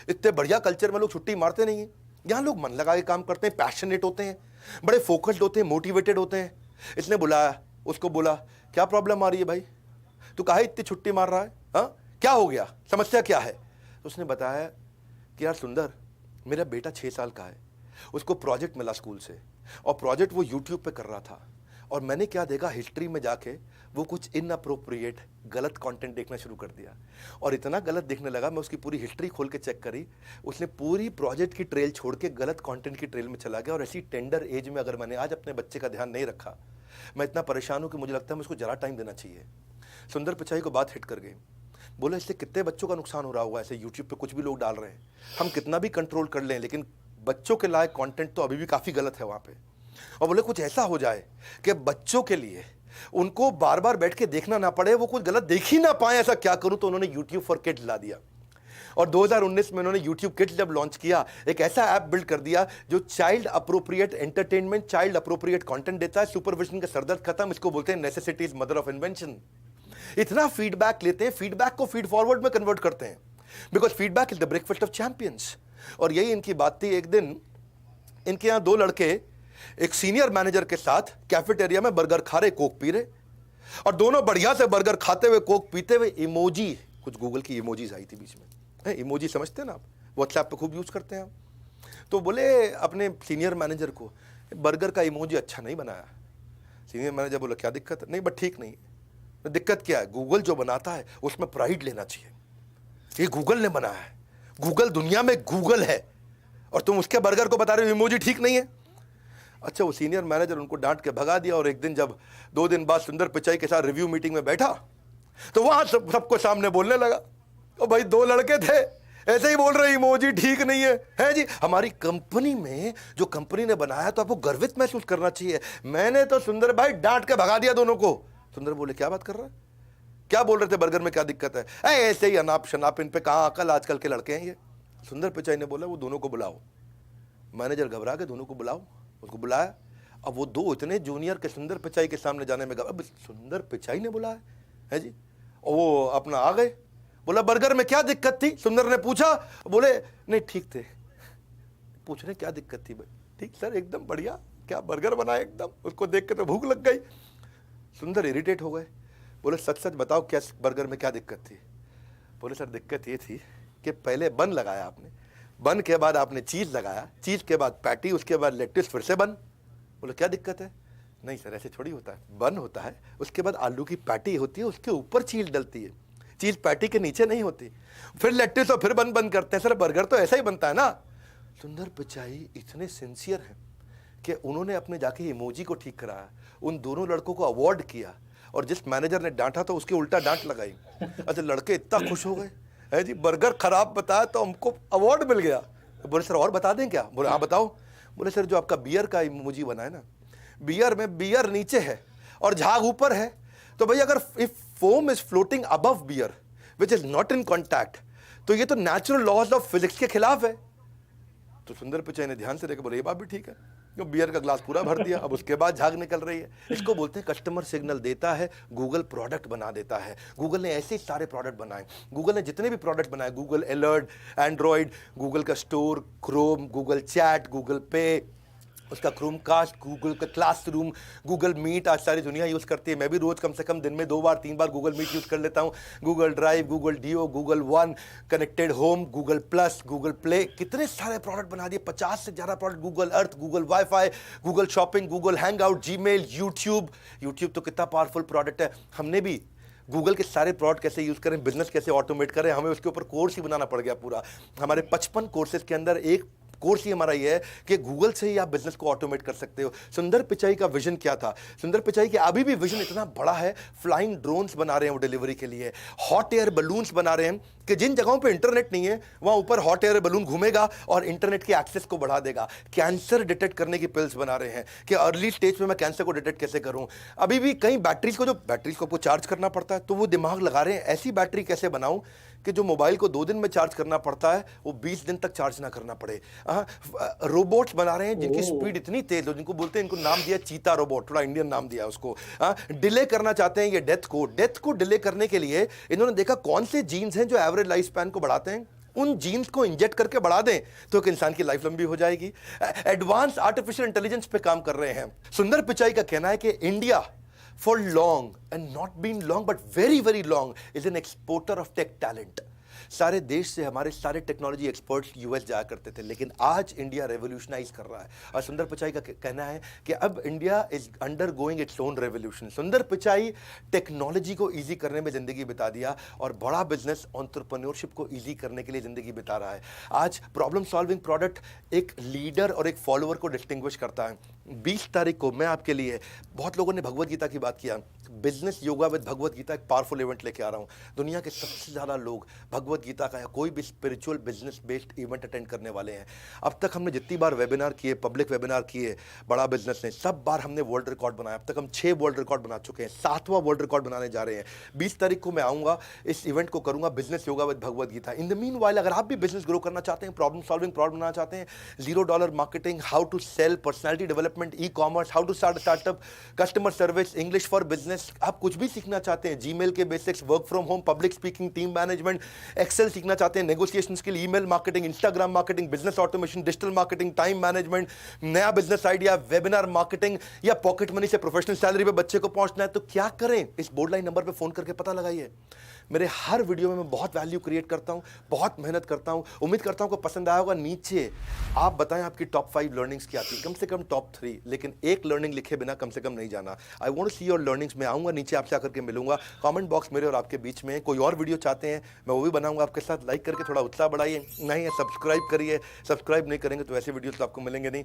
इतने बढ़िया कल्चर में लोग छुट्टी मारते नहीं है। यहाँ लोग मन लगा के काम करते हैं, पैशनेट होते हैं, बड़े फोकस्ड होते हैं, मोटिवेटेड होते हैं। इसने बुलाया, उसको बोला क्या प्रॉब्लम आ रही है भाई, तू काहे इतनी छुट्टी मार रहा है, हाँ क्या हो गया, समस्या क्या है। तो उसने बताया कि यार सुंदर, मेरा बेटा 6 साल का है, उसको प्रोजेक्ट मिला स्कूल से, और प्रोजेक्ट वो यूट्यूब पे कर रहा था। और मैंने क्या देखा, हिस्ट्री में जाके वो कुछ इनअप्रोप्रिएट गलत कंटेंट देखना शुरू कर दिया। और इतना गलत देखने लगा, मैं उसकी पूरी हिस्ट्री खोल के चेक करी, उसने पूरी प्रोजेक्ट की ट्रेल छोड़ के गलत कंटेंट की ट्रेल में चला गया। और ऐसी टेंडर एज में अगर मैंने आज अपने बच्चे का ध्यान नहीं रखा, मैं इतना परेशान हूं कि मुझे लगता है मुझको जरा टाइम देना चाहिए। सुंदर पिचाई को बात हिट कर गई। बोला इससे कितने बच्चों का नुकसान हो रहा होगा, ऐसे यूट्यूब पे कुछ भी लोग डाल रहे हैं, हम कितना भी कंट्रोल कर लें, लेकिन बच्चों के लायक कंटेंट तो अभी भी काफ़ी गलत है वहाँ पे। और बोले कुछ ऐसा हो जाए कि बच्चों के लिए उनको बार बार बैठ के देखना ना पड़े, वो कुछ गलत देख ही ना पाए, ऐसा क्या करूं। तो उन्होंने यूट्यूब फॉर किड्स ला दिया। और 2019 में उन्होंने यूट्यूब किड्स जब लॉन्च किया, एक ऐसा ऐप बिल्ड कर दिया जो child appropriate entertainment, child appropriate content देता है। सुपरविजन का सरदर्द खत्म, इसको बोलते हैं necessity is mother of invention. इतना फीडबैक लेते हैं, फीडबैक को फीड फॉरवर्ड में कन्वर्ट करते हैं, because feedback is the breakfast of champions. और यही इनकी बात थी। एक दिन इनके यहां 2 लड़के एक सीनियर मैनेजर के साथ कैफेटेरिया में बर्गर खा रहे, कोक पी रहे, और दोनों बढ़िया से बर्गर खाते हुए, कोक पीते हुए, इमोजी, कुछ गूगल की इमोजीज आई थी बीच में, इमोजी समझते हैं ना आप, व्हाट्सएप पे खूब यूज करते हैं हम। तो बोले अपने सीनियर मैनेजर को, बर्गर का इमोजी अच्छा नहीं बनाया। सीनियर मैनेजर बोला क्या दिक्कत है, नहीं बट ठीक नहीं। दिक्कत क्या है, गूगल जो बनाता है उसमें प्राइड लेना चाहिए, ये गूगल ने बनाया है, गूगल दुनिया में गूगल है, और तुम उसके बर्गर को बता रहे हो इमोजी ठीक नहीं है। अच्छा, वो सीनियर मैनेजर उनको डांट के भगा दिया। और एक दिन जब 2 दिन बाद सुंदर पिचाई के साथ रिव्यू मीटिंग में बैठा, तो वहां सबको सामने बोलने लगा, ओ भाई 2 लड़के थे ऐसे ही बोल रहे इमोजी ठीक नहीं है जी, हमारी कंपनी में जो कंपनी ने बनाया तो आपको गर्वित महसूस करना चाहिए। मैंने तो सुंदर भाई डांट के भगा दिया दोनों को। सुंदर बोले क्या बात कर रहा है, क्या बोल रहे थे, बर्गर में क्या दिक्कत है, ऐसे ही अनाप शनाप, इन पे कहाँ अकल, आजकल के लड़के हैं ये। सुंदर पिचाई ने बोला वो दोनों को बुलाओ। मैनेजर घबरा के दोनों को बुलाओ, उसको बुलाया। अब वो 2 इतने जूनियर के सुंदर पिचाई के सामने जाने में, अब सुंदर पिचाई ने बुलाया है जी, और वो अपना आ गए। बोला बर्गर में क्या दिक्कत थी, सुंदर ने पूछा। बोले नहीं ठीक थे। पूछ रहे क्या दिक्कत थी भाई, ठीक सर एकदम बढ़िया, क्या बर्गर बनाया एकदम, उसको देख के तो भूख लग गई। सुंदर इरिटेट हो गए, बोले सच सच बताओ क्या बर्गर में क्या दिक्कत थी। बोले सर दिक्कत ये थी कि पहले बन लगाया आपने, बन के बाद आपने चीज़ लगाया, चीज़ के बाद पैटी, उसके बाद लेट्टिस, फिर से बन। बोले क्या दिक्कत है, नहीं सर ऐसे थोड़ी होता है, बन होता है, उसके बाद आलू की पैटी होती है, उसके ऊपर चीज़ डलती है, चीज़ पैटी के नीचे नहीं होती, फिर लेट्टिस और फिर बन करते हैं। सर बर्गर तो ऐसा ही बनता है ना। सुंदर पिचाई इतने सिंसियर हैं कि उन्होंने अपने जाके इमोजी को ठीक कराया, उन दोनों लड़कों को अवार्ड किया, और जिस मैनेजर ने डांटा तो उसके उल्टा डांट लगाई। अच्छा, लड़के इतना खुश हो गए, है जी, बर्गर खराब बताया तो हमको अवार्ड मिल गया। बोले सर और बता दें क्या? बोले हाँ बताओ। बोले सर जो आपका बियर का इमोजी बना है ना, बियर में बियर नीचे है और झाग ऊपर है, तो भाई अगर if foam is floating above beer which is not in contact, तो ये तो नेचुरल लॉज ऑफ फिजिक्स के खिलाफ है। तो सुंदर पिचाई ने ध्यान से देखा, बोले ये बात भी ठीक है। तो बियर का ग्लास पूरा भर दिया, अब उसके बाद झाग निकल रही है। इसको बोलते हैं कस्टमर सिग्नल देता है, गूगल प्रोडक्ट बना देता है। गूगल ने ऐसे सारे प्रोडक्ट बनाए, गूगल ने जितने भी प्रोडक्ट बनाए, गूगल अलर्ट, एंड्रॉइड, गूगल का store, Chrome, Google chat, Google पे, उसका क्रोमकास्ट, गूगल का क्लासरूम, गूगल मीट आज सारी दुनिया यूज़ करती है। मैं भी रोज़ कम से कम दिन में 2 बार 3 बार गूगल मीट यूज़ कर लेता हूँ। Google drive, Google do, Google one, connected home, Google plus, Google play, कितने सारे प्रोडक्ट बना दिए, 50 से ज़्यादा product. Google Earth, Google wifi, Google shopping, Google hangout, Gmail, YouTube. YouTube तो कितना पावरफुल प्रोडक्ट है। हमने भी गूगल के सारे प्रोडक्ट कैसे यूज़ करें, बिजनेस कैसे ऑटोमेट करें, हमें उसके ऊपर कोर्स ही बनाना पड़ गया पूरा। हमारे 55 कोर्सेज के अंदर एक कोर्स ही हमारा ये है कि गूगल से ही आप बिजनेस को ऑटोमेट कर सकते हो। सुंदर पिचाई का विजन क्या था? सुंदर पिचाई के अभी भी विजन इतना बड़ा है, फ्लाइंग ड्रोन्स बना रहे हैं वो डिलीवरी के लिए, हॉट एयर बलून्स बना रहे हैं कि जिन जगहों पे इंटरनेट नहीं है वहां ऊपर हॉट एयर बलून घूमेगा और इंटरनेट के एक्सेस को बढ़ा देगा। कैंसर डिटेक्ट करने की पिल्स बना रहे हैं कि अर्ली स्टेज में मैं कैंसर को डिटेक्ट कैसे करूं। अभी भी कई बैटरीज को आपको चार्ज करना पड़ता है, तो वो दिमाग लगा रहे हैं ऐसी बैटरी कैसे बनाऊं कि जो मोबाइल को 2 दिन में चार्ज करना पड़ता है वो 20 दिन तक चार्ज ना करना पड़े। रोबोट्स बना रहे हैं जिनकी स्पीड इतनी तेज हो, जिनको बोलते हैं, इनको नाम दिया चीता रोबोट, थोड़ा इंडियन नाम दिया उसको। डिले करना चाहते हैं ये डेथ को डिले करने के लिए इन्होंने देखा कौन से जीन्स हैं जो एवरेज लाइफ स्पैन को बढ़ाते हैं, उन जीन्स को इंजेक्ट करके बढ़ा दें तो एक इंसान की लाइफ लंबी हो जाएगी। एडवांस आर्टिफिशियल इंटेलिजेंस पे काम कर रहे हैं। सुंदर पिचाई का कहना है कि India for long and not been long but very very long is an exporter of tech talent। सारे देश से हमारे सारे टेक्नोलॉजी एक्सपर्ट्स यूएस जाया करते थे, लेकिन आज इंडिया रेवोल्यूशनाइज कर रहा है। और सुंदर पिचाई का कहना है कि अब India is under going its own revolution. सुंदर पिचाई टेक्नोलॉजी को ईजी करने में जिंदगी बिता दिया और बड़ा बिजनेस एंटरप्रेन्योरशिप को ईजी करने के लिए जिंदगी बिता रहा है। आज प्रॉब्लम सॉल्विंग प्रोडक्ट एक लीडर और एक फॉलोअर को डिस्टिंग्विश करता है। 20 तारीख को मैं आपके लिए, बहुत लोगों ने भगवत गीता की बात किया, business yoga with Bhagavad Gita एक पावरफुल इवेंट लेके आ रहा हूँ। दुनिया के सबसे ज़्यादा लोग भगवत गीता का या कोई भी spiritual business based event attend करने वाले हैं। अब तक हमने जितनी बार वेबिनार किए, पब्लिक वेबिनार किए बड़ा बिजनेस ने, सब बार हमने वर्ल्ड रिकॉर्ड बनाया। अब तक हम 6 वर्ल्ड रिकॉर्ड बना चुके हैं, 7वां वर्ल्ड रिकॉर्ड बनाने जा रहे हैं। 20 तारीख को मैं आऊँगा, इस इवेंट को करूँगा, business yoga with Bhagavad Gita. In the meanwhile अगर आप भी बिजनेस ग्रो करना चाहते हैं, प्रॉब्लम सॉल्विंग प्रोडक्ट बनाना चाहते हैं, $0 marketing, how to sell, personality development, e commerce, how to start startup, customer service, English for business, आप कुछ भी सीखना चाहते हैं, जीमेल के basics, work from home, public speaking, team management, Excel सीखना चाहते हैं, negotiation skill, email marketing, Instagram marketing, business automation, digital marketing, time management, नया बिजनेस आइडिया, वेबिनार मार्केटिंग या पॉकेट मनी से प्रोफेशनल सैलरी पे बच्चे को पहुंचना है, तो क्या करें? इस बोर्ड लाइन नंबर पे फोन करके पता लगाइए। मेरे हर वीडियो में मैं बहुत वैल्यू क्रिएट करता हूं, बहुत मेहनत करता हूं। उम्मीद करता हूं कि पसंद आया होगा। नीचे आप बताएं आपकी टॉप 5 लर्निंग्स क्या थी, कम से कम टॉप 3, लेकिन एक लर्निंग लिखे बिना कम से कम नहीं जाना। I want to see your learnings. मैं आऊंगा, नीचे आपसे आकर के मिलूंगा। कमेंट बॉक्स मेरे और आपके बीच में। कोई और वीडियो चाहते हैं मैं वो भी बनाऊंगा आपके साथ। लाइक करके थोड़ा उत्साह बढ़ाइए, नहीं है सब्सक्राइब करिए। सब्सक्राइब नहीं करेंगे तो ऐसे वीडियोस तो आपको मिलेंगे नहीं।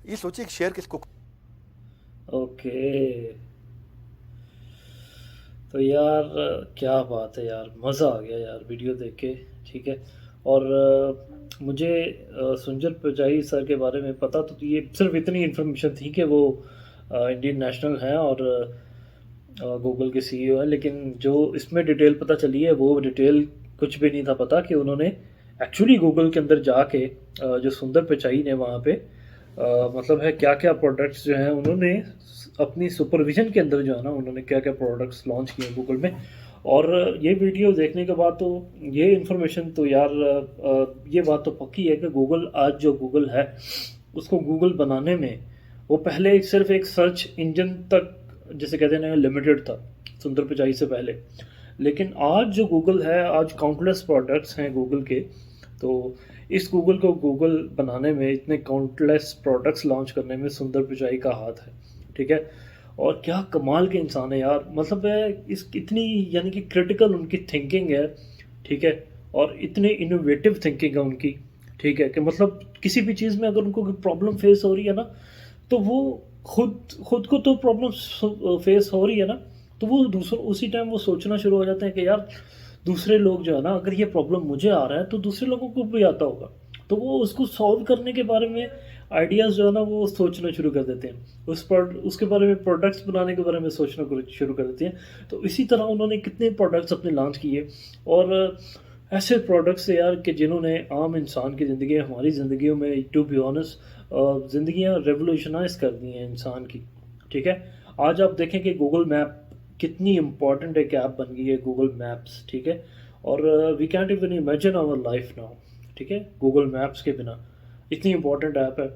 ये सोचिए शेयर किसको। ओके, तो यार क्या बात है यार, मज़ा आ गया यार वीडियो देख के। ठीक है, और मुझे सुंदर पिचाई सर के बारे में पता तो ये सिर्फ इतनी इन्फॉर्मेशन थी कि वो इंडियन नेशनल हैं और गूगल के सीईओ हैं, लेकिन जो इसमें डिटेल पता चली है वो डिटेल कुछ भी नहीं था पता कि उन्होंने एक्चुअली गूगल के अंदर जाके जो सुंदर पिचाई ने वहाँ पे मतलब है क्या क्या प्रोडक्ट्स जो हैं उन्होंने अपनी सुपरविजन के अंदर जो है ना उन्होंने क्या क्या प्रोडक्ट्स लॉन्च किए गूगल में। और ये वीडियो देखने के बाद तो ये इन्फॉर्मेशन तो यार ये बात तो पक्की है कि गूगल आज जो गूगल है उसको गूगल बनाने में वो पहले सिर्फ एक सर्च इंजन तक जैसे कहते हैं लिमिटेड था सुंदर पिचाई से पहले, लेकिन आज जो गूगल है आज काउंटलेस प्रोडक्ट्स हैं गूगल के। तो इस गूगल को गूगल बनाने में, इतने काउंटलेस प्रोडक्ट्स लॉन्च करने में सुंदर पिचाई का हाथ है। ठीक है, और क्या कमाल के इंसान है यार, मतलब है इस इतनी यानी कि क्रिटिकल उनकी थिंकिंग है। ठीक है, और इतने इनोवेटिव थिंकिंग है उनकी। ठीक है, कि मतलब किसी भी चीज़ में अगर उनको कोई प्रॉब्लम फेस हो रही है ना तो वो खुद खुद को तो प्रॉब्लम फेस हो रही है ना, तो वो दूसरों उसी टाइम वो सोचना शुरू हो जाते हैं कि यार दूसरे लोग जो है ना, अगर ये प्रॉब्लम मुझे आ रहा है तो दूसरे लोगों को भी आता होगा। तो वो उसको सॉल्व करने के बारे में आइडियाज़ जो है ना वो सोचना शुरू कर देते हैं। उसके बारे में प्रोडक्ट्स बनाने के बारे में सोचना शुरू कर देते हैं। तो इसी तरह उन्होंने कितने प्रोडक्ट्स अपने लॉन्च किए, और ऐसे प्रोडक्ट्स यार कि जिन्होंने आम इंसान की ज़िंदगी, हमारी ज़िंदगियों में टू बी ऑनेस्ट ज़िंदगियाँ रेवोल्यूशनाइज़ कर दी हैं इंसान की, ठीक है? आज आप देखें कि गूगल मैप कितनी इम्पोर्टेंट एक ऐप बन गई है, गूगल मैप्स, ठीक है? और we can't even imagine our life now, ठीक है? गूगल मैप्स के बिना इतनी इम्पोर्टेंट ऐप है।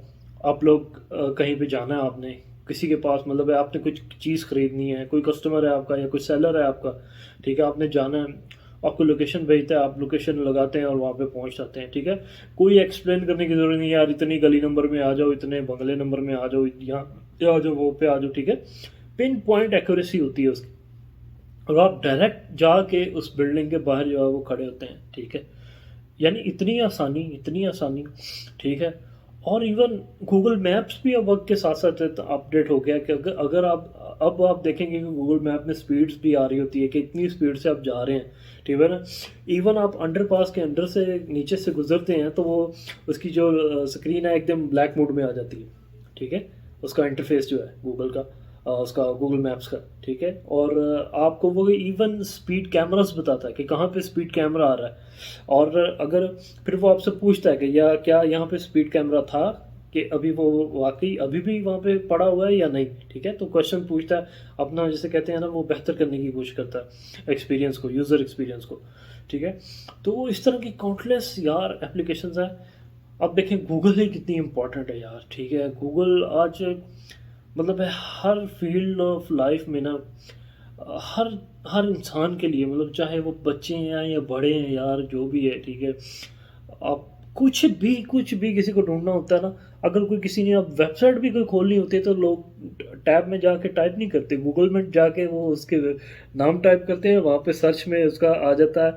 आप लोग कहीं पे जाना है आपने, किसी के पास मतलब है, आपने कुछ चीज़ खरीदनी है, कोई कस्टमर है आपका या कोई सेलर है आपका, ठीक है? आपने जाना है, आपको लोकेशन भेजता है, आप लोकेशन लगाते हैं और वहाँ पे पहुँच जाते हैं, ठीक है? कोई एक्सप्लेन करने की ज़रूरत नहीं है, यार इतनी गली नंबर में आ जाओ, इतने बंगले नंबर में आ जाओ, यहाँ पे आ जाओ, वो पे आ जाओ, ठीक है? पिन पॉइंट एक्यूरेसी होती है उसकी, और आप डायरेक्ट जाके उस बिल्डिंग के बाहर जो है वो खड़े होते हैं, ठीक है? यानी इतनी आसानी, ठीक है? और इवन गूगल मैप्स भी अब वक्त के साथ साथ अपडेट हो गया कि अगर आप देखेंगे कि गूगल मैप में स्पीड्स भी आ रही होती है कि इतनी स्पीड से आप जा रहे हैं, ठीक है ना? इवन आप अंडरपास के अंडर से नीचे से गुजरते हैं तो वो उसकी जो स्क्रीन है एकदम ब्लैक मोड में आ जाती है, ठीक है? उसका इंटरफेस जो है गूगल का, उसका गूगल मैप्स का, ठीक है? और आपको वो इवन स्पीड कैमरास बताता है कि कहाँ पे स्पीड कैमरा आ रहा है, और अगर फिर वो आपसे पूछता है कि या क्या यहाँ पे स्पीड कैमरा था, कि अभी वो वाकई अभी भी वहाँ पे पड़ा हुआ है या नहीं, ठीक है? तो क्वेश्चन पूछता है अपना, जैसे कहते हैं ना, वो बेहतर करने की कोशिश करता है एक्सपीरियंस को, यूज़र एक्सपीरियंस को, ठीक है? तो इस तरह की काउंटलेस यार एप्लीकेशंस हैं। अब देखें गूगल ही कितनी इंपॉर्टेंट है यार, ठीक है? गूगल आज मतलब है हर फील्ड ऑफ लाइफ में ना, हर हर इंसान के लिए, मतलब चाहे वो बच्चे हैं या बड़े हैं यार, जो भी है, ठीक है? आप कुछ भी किसी को ढूँढना होता है ना, अगर कोई किसी ने अब वेबसाइट भी कोई खोलनी होती है तो लोग टैब में जाके टाइप नहीं करते, गूगल में जाके वो उसके नाम टाइप करते हैं, वहाँ पे सर्च में उसका आ जाता है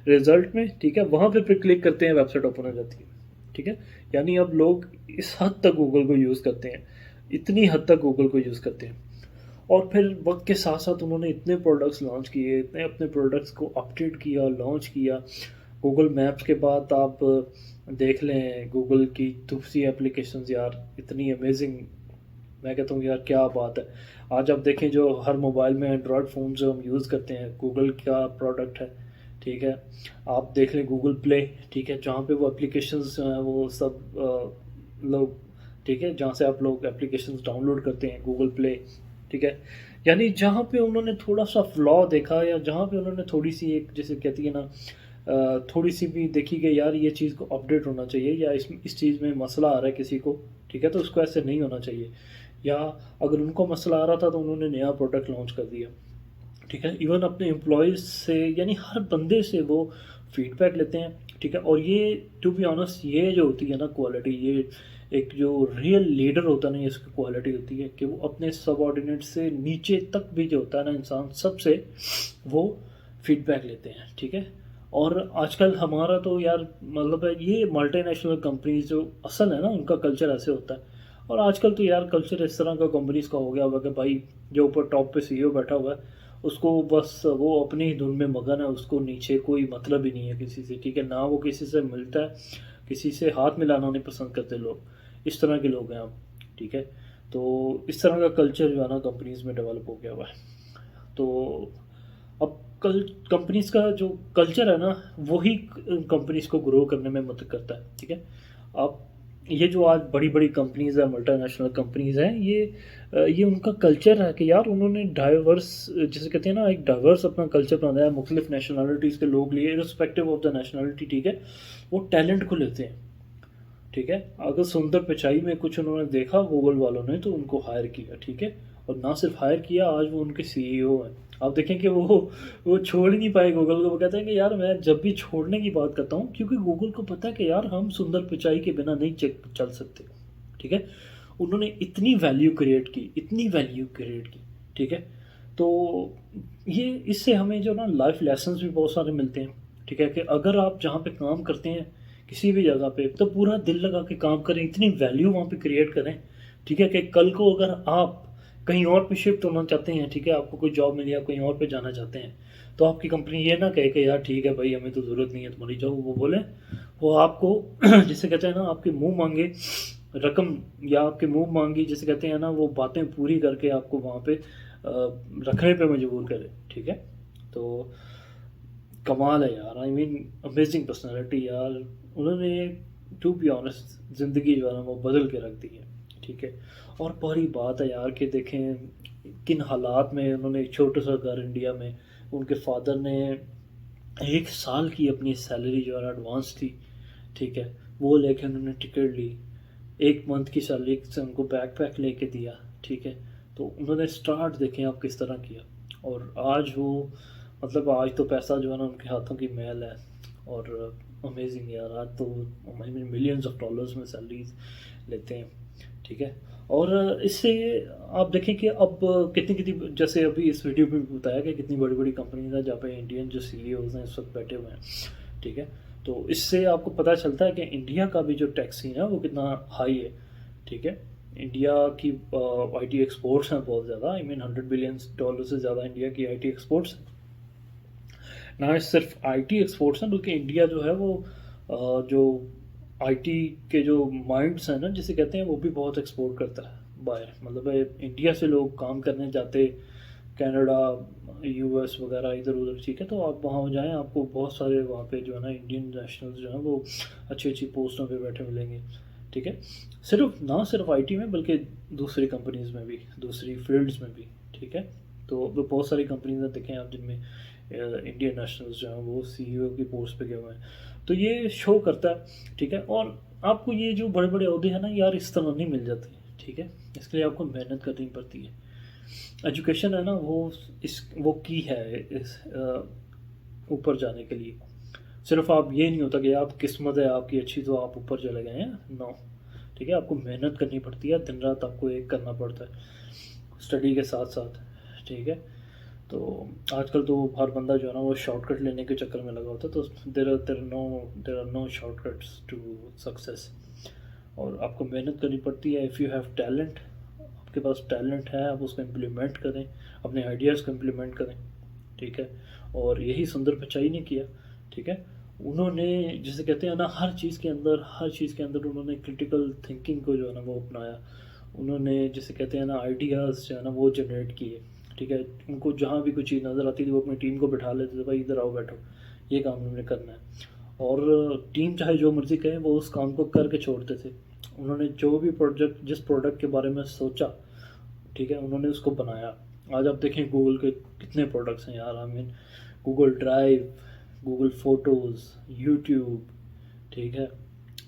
रिज़ल्ट में, ठीक है? वहाँ पे फिर क्लिक करते हैं, वेबसाइट ओपन हो जाती है, ठीक है? यानी अब लोग इस हद तक गूगल को यूज़ करते हैं, इतनी हद तक गूगल को यूज़ करते हैं। और फिर वक्त के साथ साथ उन्होंने इतने प्रोडक्ट्स लॉन्च किए, इतने अपने प्रोडक्ट्स को अपडेट किया, लॉन्च किया। गूगल मैप्स के बाद आप देख लें गूगल की दूसरी एप्लीकेशंस यार, इतनी अमेजिंग, मैं कहता हूँ यार क्या बात है। आज आप देखें जो हर मोबाइल में एंड्रॉयड फ़ोन जो हम यूज़ करते हैं, गूगल का प्रोडक्ट है, ठीक है? आप देख लें गूगल प्ले, ठीक है? जहाँ पे वो एप्लीकेशंस जो हैं वो सब लोग, ठीक है? जहाँ से आप लोग एप्लीकेशंस डाउनलोड करते हैं, गूगल प्ले, ठीक है? यानी जहाँ पे उन्होंने थोड़ा-सा फ्लॉ देखा, या जहाँ पे उन्होंने थोड़ी-सी एक, जैसे कहती है ना, थोड़ी-सी भी देखी कि यार ये चीज़ को अपडेट होना चाहिए, या इस चीज़ में मसला आ रहा है किसी को, ठीक है? तो उसको ऐसे नहीं होना चाहिए, या अगर उनको मसला आ रहा था तो उन्होंने नया प्रोडक्ट लॉन्च कर दिया, ठीक है? इवन अपने एम्प्लॉइज़ से, यानी हर बंदे से वो फीडबैक लेते हैं, ठीक है? और ये टू बी ऑनेस्ट, ये जो होती है ना क्वालिटी, ये एक जो रियल लीडर होता है ना, इसकी क्वालिटी होती है कि वो अपने सबऑर्डिनेट से नीचे तक भी जो होता है ना इंसान, सबसे वो फीडबैक लेते हैं, ठीक है? और आजकल हमारा तो यार मतलब है, ये मल्टीनेशनल कंपनीज जो असल है ना, उनका कल्चर ऐसे होता है। और आजकल तो यार कल्चर इस तरह का कंपनीज़ का हो गया हुआ कि भाई जो ऊपर टॉप पे सीईओ बैठा हुआ है, उसको बस वो अपनी ही धुन में मगन है, उसको नीचे कोई मतलब ही नहीं है किसी से, ठीक है? ना वो किसी से मिलता है, किसी से हाथ मिलाना नहीं पसंद करते लोग, इस तरह के लोग हैं अब, ठीक है? तो इस तरह का कल्चर जो है ना कंपनीज़ में डेवलप हो गया हुआ है। तो अब कल कंपनीज़ का जो कल्चर है ना, वही कंपनीज़ को ग्रो करने में मदद करता है, ठीक है? अब ये जो आज बड़ी-बड़ी कंपनीज़ हैं, मल्टीनेशनल कंपनीज़ हैं, ये उनका कल्चर है कि यार उन्होंने डाइवर्स, जिसे कहते हैं ना, एक डाइवर्स अपना कल्चर बनाया है, मुख्तलिफ नेशनैलिटीज़ के लोग लिए, इर्रिस्पेक्टिव ऑफ द नेशनैलिटी, ठीक है? वो टैलेंट को लेते हैं, ठीक है? अगर सुंदर पिचाई में कुछ उन्होंने देखा गूगल वालों ने, तो उनको हायर किया, ठीक है? और ना सिर्फ हायर किया, आज वो उनके सीईओ हैं। आप देखें कि वो छोड़ ही नहीं पाए गूगल को। वो कहते हैं कि यार मैं जब भी छोड़ने की बात करता हूँ, क्योंकि गूगल को पता है कि यार हम सुंदर पिचाई के बिना नहीं चल सकते, ठीक है? उन्होंने इतनी वैल्यू क्रिएट की, इतनी वैल्यू क्रिएट की, ठीक है? तो ये इससे हमें जो ना लाइफ लेसन्स भी बहुत सारे मिलते हैं, ठीक है? कि अगर आप जहाँ पे काम करते हैं किसी भी जगह पे, तो पूरा दिल लगा के काम करें, इतनी वैल्यू वहाँ पे क्रिएट करें, ठीक है, कि कल को अगर आप कहीं और पे शिफ्ट होना चाहते हैं, ठीक है, आपको कोई जॉब मिली, आप कहीं और पे जाना चाहते हैं, तो आपकी कंपनी ये ना कहे कि यार ठीक है भाई, हमें तो ज़रूरत नहीं है तुम्हारी, जाओ। वो बोले, वो आपको जिसे कहते हैं ना, आपके मुंह मांगे रकम, या आपके मुंह मांगी जिसे कहते हैं ना, वो बातें पूरी करके आपको वहाँ पे रखने पे मजबूर करे, ठीक है। तो कमाल है यार, आई मीन अमेजिंग पर्सनालिटी यार। उन्होंने टू बी ऑनेस्ट ज़िंदगी जो है ना वो बदल के रख दी है, ठीक है। और बड़ी बात है यार कि देखें किन हालात में उन्होंने, एक छोटा सा घर इंडिया में, उनके फादर ने 1 साल की अपनी सैलरी जो है एडवांस थी, ठीक है, वो लेके उन्होंने टिकट ली, 1 मंथ की सैलरी से उनको बैक पैक लेके दिया, ठीक है। तो उन्होंने स्टार्ट देखें आप किस तरह किया, और आज वो, मतलब आज तो पैसा जो है ना उनके हाथों की मैल है। और अमेजिंग यार, आज तो मिलियंस ऑफ डॉलर्स में सैलरीज लेते हैं, ठीक है। और इससे आप देखें कि अब कितनी कितनी, जैसे अभी इस वीडियो में भी बताया कि कितनी बड़ी बड़ी कंपनीज हैं जहाँ पे इंडियन जो सीईओज हैं इस वक्त बैठे हुए हैं, ठीक है। तो इससे आपको पता चलता है कि इंडिया का भी जो टैक्स सीन है वो कितना हाई है, ठीक है। इंडिया की आईटी एक्सपोर्ट्स हैं बहुत ज़्यादा, आई मीन $100 बिलियन से ज़्यादा इंडिया की आईटी एक्सपोर्ट्स हैं। ना सिर्फ आईटी एक्सपोर्ट्स हैं, बल्कि इंडिया जो है वो जो आईटी के जो माइंड्स हैं ना जिसे कहते हैं, वो भी बहुत एक्सपोर्ट करता है बाहर। मतलब इंडिया से लोग काम करने जाते कनाडा, यूएस वगैरह इधर उधर, ठीक है। तो आप वहाँ जाएं, आपको बहुत सारे वहाँ पे जो है ना इंडियन नेशनल्स जो हैं वो अच्छी अच्छी पोस्टों पे बैठे मिलेंगे, ठीक है। ना सिर्फ आईटी में, बल्कि दूसरी कंपनीज़ में भी, दूसरी फील्ड्स में भी, ठीक है। तो बहुत सारी कंपनीज देखें आप जिनमें इंडियन नेशनल्स जो हैं वो सीईओ की पोस्ट पे गए हुए हैं। तो ये शो करता है, ठीक है। और आपको ये जो बड़े बड़े अहदे हैं ना यार, इस तरह नहीं मिल जाते, ठीक है। इसके लिए आपको मेहनत करनी पड़ती है। एजुकेशन है ना, वो की है इस ऊपर जाने के लिए। सिर्फ आप, ये नहीं होता कि आप किस्मत है आपकी अच्छी तो आप ऊपर चले गए हैं, नो, ठीक है। आपको मेहनत करनी पड़ती है, दिन रात आपको एक करना पड़ता है स्टडी के साथ साथ, ठीक है। तो आजकल तो हर बंदा जो है ना वो शॉर्टकट लेने के चक्कर में लगा होता है। तो there are no shortcuts to success, और आपको मेहनत करनी पड़ती है। इफ़ यू हैव टैलेंट, आपके पास टैलेंट है, आप उसको इम्प्लीमेंट करें, अपने आइडियाज़ को इम्प्लीमेंट करें, ठीक है। और यही सुंदर पिचाई ने किया, ठीक है। उन्होंने, जिसे कहते हैं ना, हर चीज़ के अंदर उन्होंने क्रिटिकल थिंकिंग को जो है ना वो अपनाया। उन्होंने, जिसे कहते हैं ना, आइडियाज़ जो है ना वो जनरेट किए, ठीक है। उनको जहाँ भी कोई चीज़ नज़र आती थी वो अपनी टीम को बिठा लेते थे, भाई इधर आओ बैठो, ये काम हमने करना है। और टीम चाहे जो मर्ज़ी कहे, वो उस काम को करके छोड़ते थे। उन्होंने जो भी प्रोजेक्ट, जिस प्रोडक्ट के बारे में सोचा, ठीक है, उन्होंने उसको बनाया। आज आप देखें गूगल के कितने प्रोडक्ट्स हैं यार, I mean Google drive, Google photos, YouTube, ठीक है।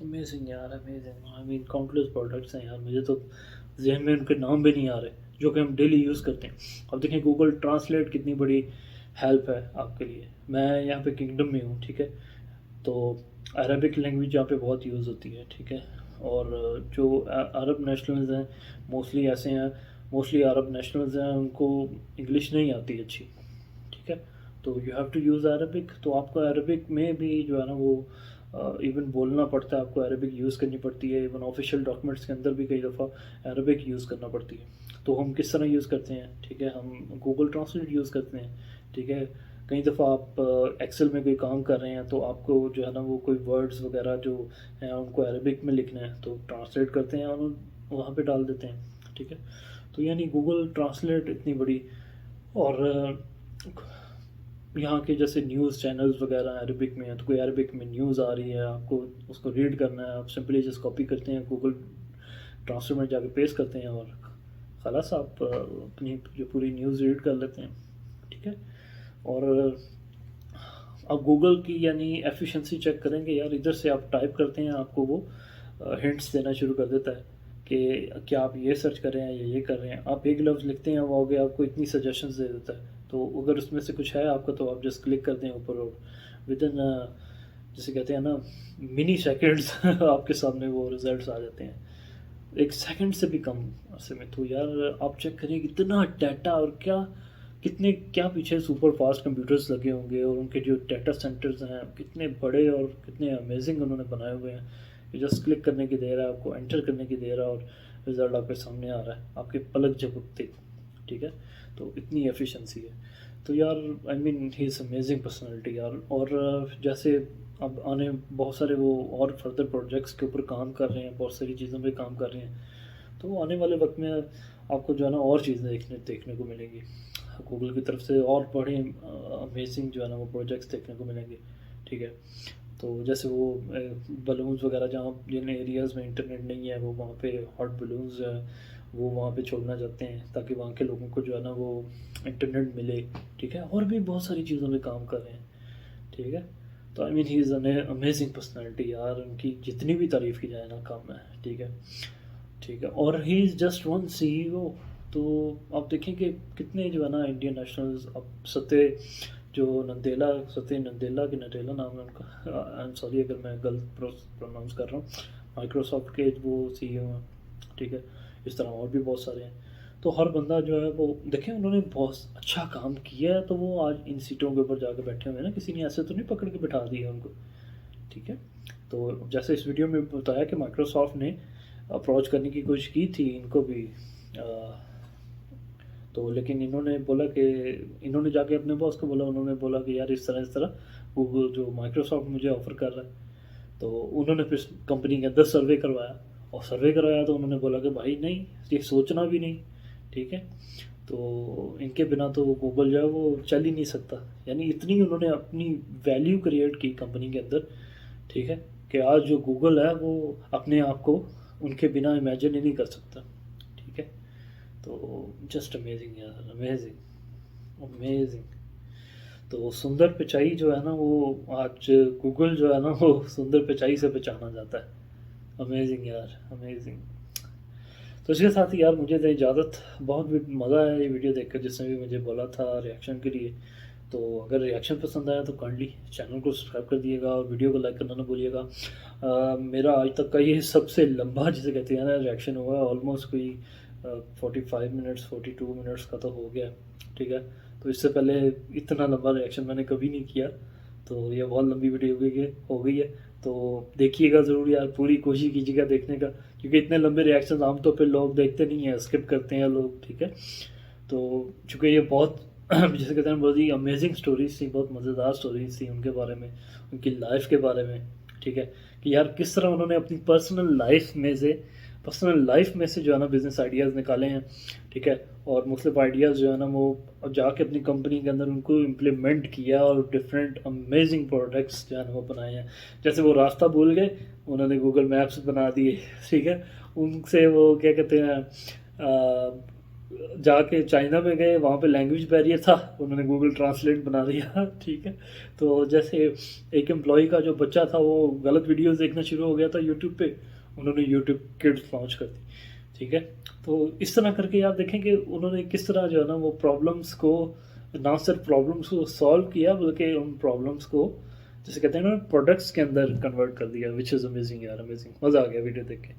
अमेजिंग यार, amazing, I mean countless products हैं यार, मुझे तो जहन में उनके नाम भी नहीं आ रहे जो कि हम डेली यूज़ करते हैं। अब देखें गूगल ट्रांसलेट कितनी बड़ी हेल्प है आपके लिए। मैं यहाँ पे किंगडम में हूँ, ठीक है। तो अरबिक लैंग्वेज यहाँ पे बहुत यूज़ होती है, ठीक है। और जो अरब नेशनल्स हैं, मोस्टली ऐसे हैं, मोस्टली अरब नेशनल्स हैं, उनको इंग्लिश नहीं आती अच्छी, ठीक है। तो you have to use Arabic. तो आपको अरबिक में भी जो है ना वो इवन बोलना पड़ता है, आपको अरबिक यूज़ करनी पड़ती है। इवन ऑफिशियल डॉक्यूमेंट्स के अंदर भी कई दफ़ा अरबिक यूज़ करना पड़ती है। तो हम किस तरह यूज़ करते हैं, ठीक है, हम गूगल ट्रांसलेट यूज़ करते हैं, ठीक है। कई दफ़ा आप एक्सेल में कोई काम कर रहे हैं, तो आपको जो है ना वो कोई वर्ड्स वगैरह जो हैं उनको अरबिक में लिखना है, तो ट्रांसलेट करते हैं और वहाँ पे डाल देते हैं, ठीक है। तो यानी गूगल ट्रांसलेट इतनी बड़ी। और यहाँ के जैसे न्यूज़ चैनल्स वगैरह अरबिक में है, तो कोई अरबिक में न्यूज़ आ रही है, आपको उसको रीड करना है, आप सिंपली जस्ट कॉपी करते हैं, गूगल ट्रांसलेट में जाके पेस्ट करते हैं, और खलास आप अपनी जो पूरी न्यूज़ रीड कर लेते हैं, ठीक है। और अब गूगल की यानी एफिशिएंसी चेक करेंगे यार, इधर से आप टाइप करते हैं, आपको वो हिंट्स देना शुरू कर देता है कि क्या आप ये सर्च कर रहे हैं या ये कर रहे हैं। आप एक लफ्ज़ लिखते हैं, वो आगे आपको इतनी सजेशंस दे देता है। तो अगर उसमें से कुछ है आपका, तो आप जस्ट क्लिक कर दें ऊपर, और विद इन, जिसे कहते हैं ना, मिनी सेकेंड्स आपके सामने वो रिजल्ट्स आ जाते हैं, 1 सेकंड से भी कम अरसे में। तो यार आप चेक करिए कितना डाटा, और क्या पीछे सुपर फास्ट कंप्यूटर्स लगे होंगे, और उनके जो डाटा सेंटर्स हैं कितने बड़े और कितने अमेजिंग उन्होंने बनाए हुए हैं। ये जस्ट क्लिक करने की देर है, आपको एंटर करने की देर है, और रिज़ल्ट आपके सामने आ रहा है, आपकी पलक झपकते, ठीक है। तो इतनी एफिशिएंसी है। तो यार I mean he is amazing personality यार। और जैसे अब आने बहुत सारे वो और फर्दर प्रोजेक्ट्स के ऊपर काम कर रहे हैं, बहुत सारी चीज़ों पे काम कर रहे हैं। तो आने वाले वक्त में आपको जो है ना और चीज़ें देखने को मिलेंगी गूगल की तरफ से, और बड़े अमेजिंग जो है ना वो प्रोजेक्ट्स देखने को मिलेंगे, ठीक है। तो जैसे वो बलून्स वगैरह, जहाँ जिन एरियाज़ में इंटरनेट नहीं है वो वहाँ पे हॉट बलून्स जो है वो वहाँ पे छोड़ना चाहते हैं, ताकि वहाँ के लोगों को जो है ना वो इंटरनेट मिले, ठीक है। और भी बहुत सारी चीज़ों में काम कर रहे हैं, ठीक है। तो I mean he is an amazing personality यार, उनकी जितनी भी तारीफ़ की जाए ना कम है, ठीक है, ठीक है। और he is just one CEO। तो आप देखें कि कितने जो है ना इंडियन नेशनल्स, अब सत्य नंदेला कि नडेला नाम है उनका, आई एम सॉरी अगर मैं गलत प्रोनाउंस कर रहा हूँ, माइक्रोसॉफ्ट के वो CEO हैं, ठीक है। इस तरह और भी बहुत सारे हैं। तो हर बंदा जो है वो देखें, उन्होंने बहुत अच्छा काम किया है, तो वो आज इन सीटों के ऊपर जाकर बैठे हुए हैं ना, किसी ने ऐसे तो नहीं पकड़ के बिठा दिया उनको, ठीक है। तो जैसे इस वीडियो में बताया कि माइक्रोसॉफ्ट ने अप्रोच करने की कोशिश की थी इनको भी, तो लेकिन इन्होंने बोला कि इन्होंने जाके अपने बॉस को बोला, उन्होंने बोला कि यार इस तरह गूगल जो माइक्रोसॉफ्ट मुझे ऑफ़र कर रहा है। तो उन्होंने फिर कंपनी के अंदर सर्वे करवाया, और सर्वे करवाया तो उन्होंने बोला कि भाई नहीं, ये सोचना भी नहीं, ठीक है। तो इनके बिना तो गूगल जो है वो चल ही नहीं सकता। यानी इतनी उन्होंने अपनी वैल्यू क्रिएट की कंपनी के अंदर, ठीक है, कि आज जो गूगल है वो अपने आप को उनके बिना इमेजिन ही नहीं कर सकता, ठीक है। तो जस्ट अमेजिंग यार, अमेजिंग अमेजिंग। तो सुंदर पिचाई जो है ना वो आज गूगल जो है ना वो सुंदर पिचाई से पहचाना जाता है। अमेजिंग यार, अमेजिंग। तो इसके साथ ही यार मुझे दे इजाज़त। बहुत भी मज़ा आया ये वीडियो देखकर, जिसने भी मुझे बोला था रिएक्शन के लिए। तो अगर रिएक्शन पसंद आया तो काइंडली चैनल को सब्सक्राइब कर दिएगा और वीडियो को लाइक करना ना भूलिएगा। मेरा आज तक का ये सबसे लंबा, जिसे कहते हैं ना, रिएक्शन हुआ है। ऑलमोस्ट कोई 45 मिनट्स 42 मिनट्स का तो हो गया, ठीक है। तो इससे पहले इतना लंबा रिएक्शन मैंने कभी नहीं किया, तो ये बहुत लंबी वीडियो हो गई है। तो देखिएगा ज़रूर यार, पूरी कोशिश कीजिएगा देखने का, क्योंकि इतने लंबे रिएक्शन आमतौर पे लोग देखते नहीं हैं, स्किप करते हैं लोग, ठीक है। तो चूँकि ये बहुत जिसे कहते हैं बहुत ही अमेजिंग स्टोरीज थी, बहुत मज़ेदार स्टोरीज थी उनके बारे में, उनकी लाइफ के बारे में, ठीक है, कि यार किस तरह उन्होंने अपनी पर्सनल लाइफ में से जो है ना बिज़नेस आइडियाज़ निकाले हैं, ठीक है। और मुख्तलिफ आइडियाज़ जो है ना वो जाके अपनी कंपनी के अंदर उनको इम्प्लीमेंट किया, और डिफरेंट अमेजिंग प्रोडक्ट्स जो है ना वो बनाए हैं। जैसे वो रास्ता भूल गए, उन्होंने गूगल मैप्स बना दिए, ठीक है। उनसे वो क्या कहते हैं, जाके चाइना में गए, वहाँ पे लैंग्वेज बैरियर था, उन्होंने गूगल ट्रांसलेट बना दिया, ठीक है। तो जैसे एक एम्प्लॉय का जो बच्चा था वो गलत वीडियोस देखना शुरू हो गया था यूट्यूब पे, उन्होंने यूट्यूब किड्स लॉन्च कर दी, ठीक है। तो इस तरह करके आप देखें कि उन्होंने किस तरह जो है ना वो प्रॉब्लम्स को, ना सिर्फ प्रॉब्लम्स को सॉल्व किया, बल्कि उन प्रॉब्लम्स को, जैसे कहते हैं ना, प्रोडक्ट्स के अंदर कन्वर्ट कर दिया, विच इज़ अमेजिंग यार, अमेजिंग। मज़ा आ गया वीडियो देख के।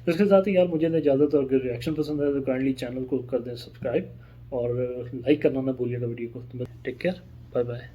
तो इसके साथ ही यार मुझे ना इजाज़त, और अगर रिएक्शन पसंद आए तो काइंडली चैनल को कर दें सब्सक्राइब, और लाइक करना ना भूलिएगा वीडियो को। Take care, bye bye.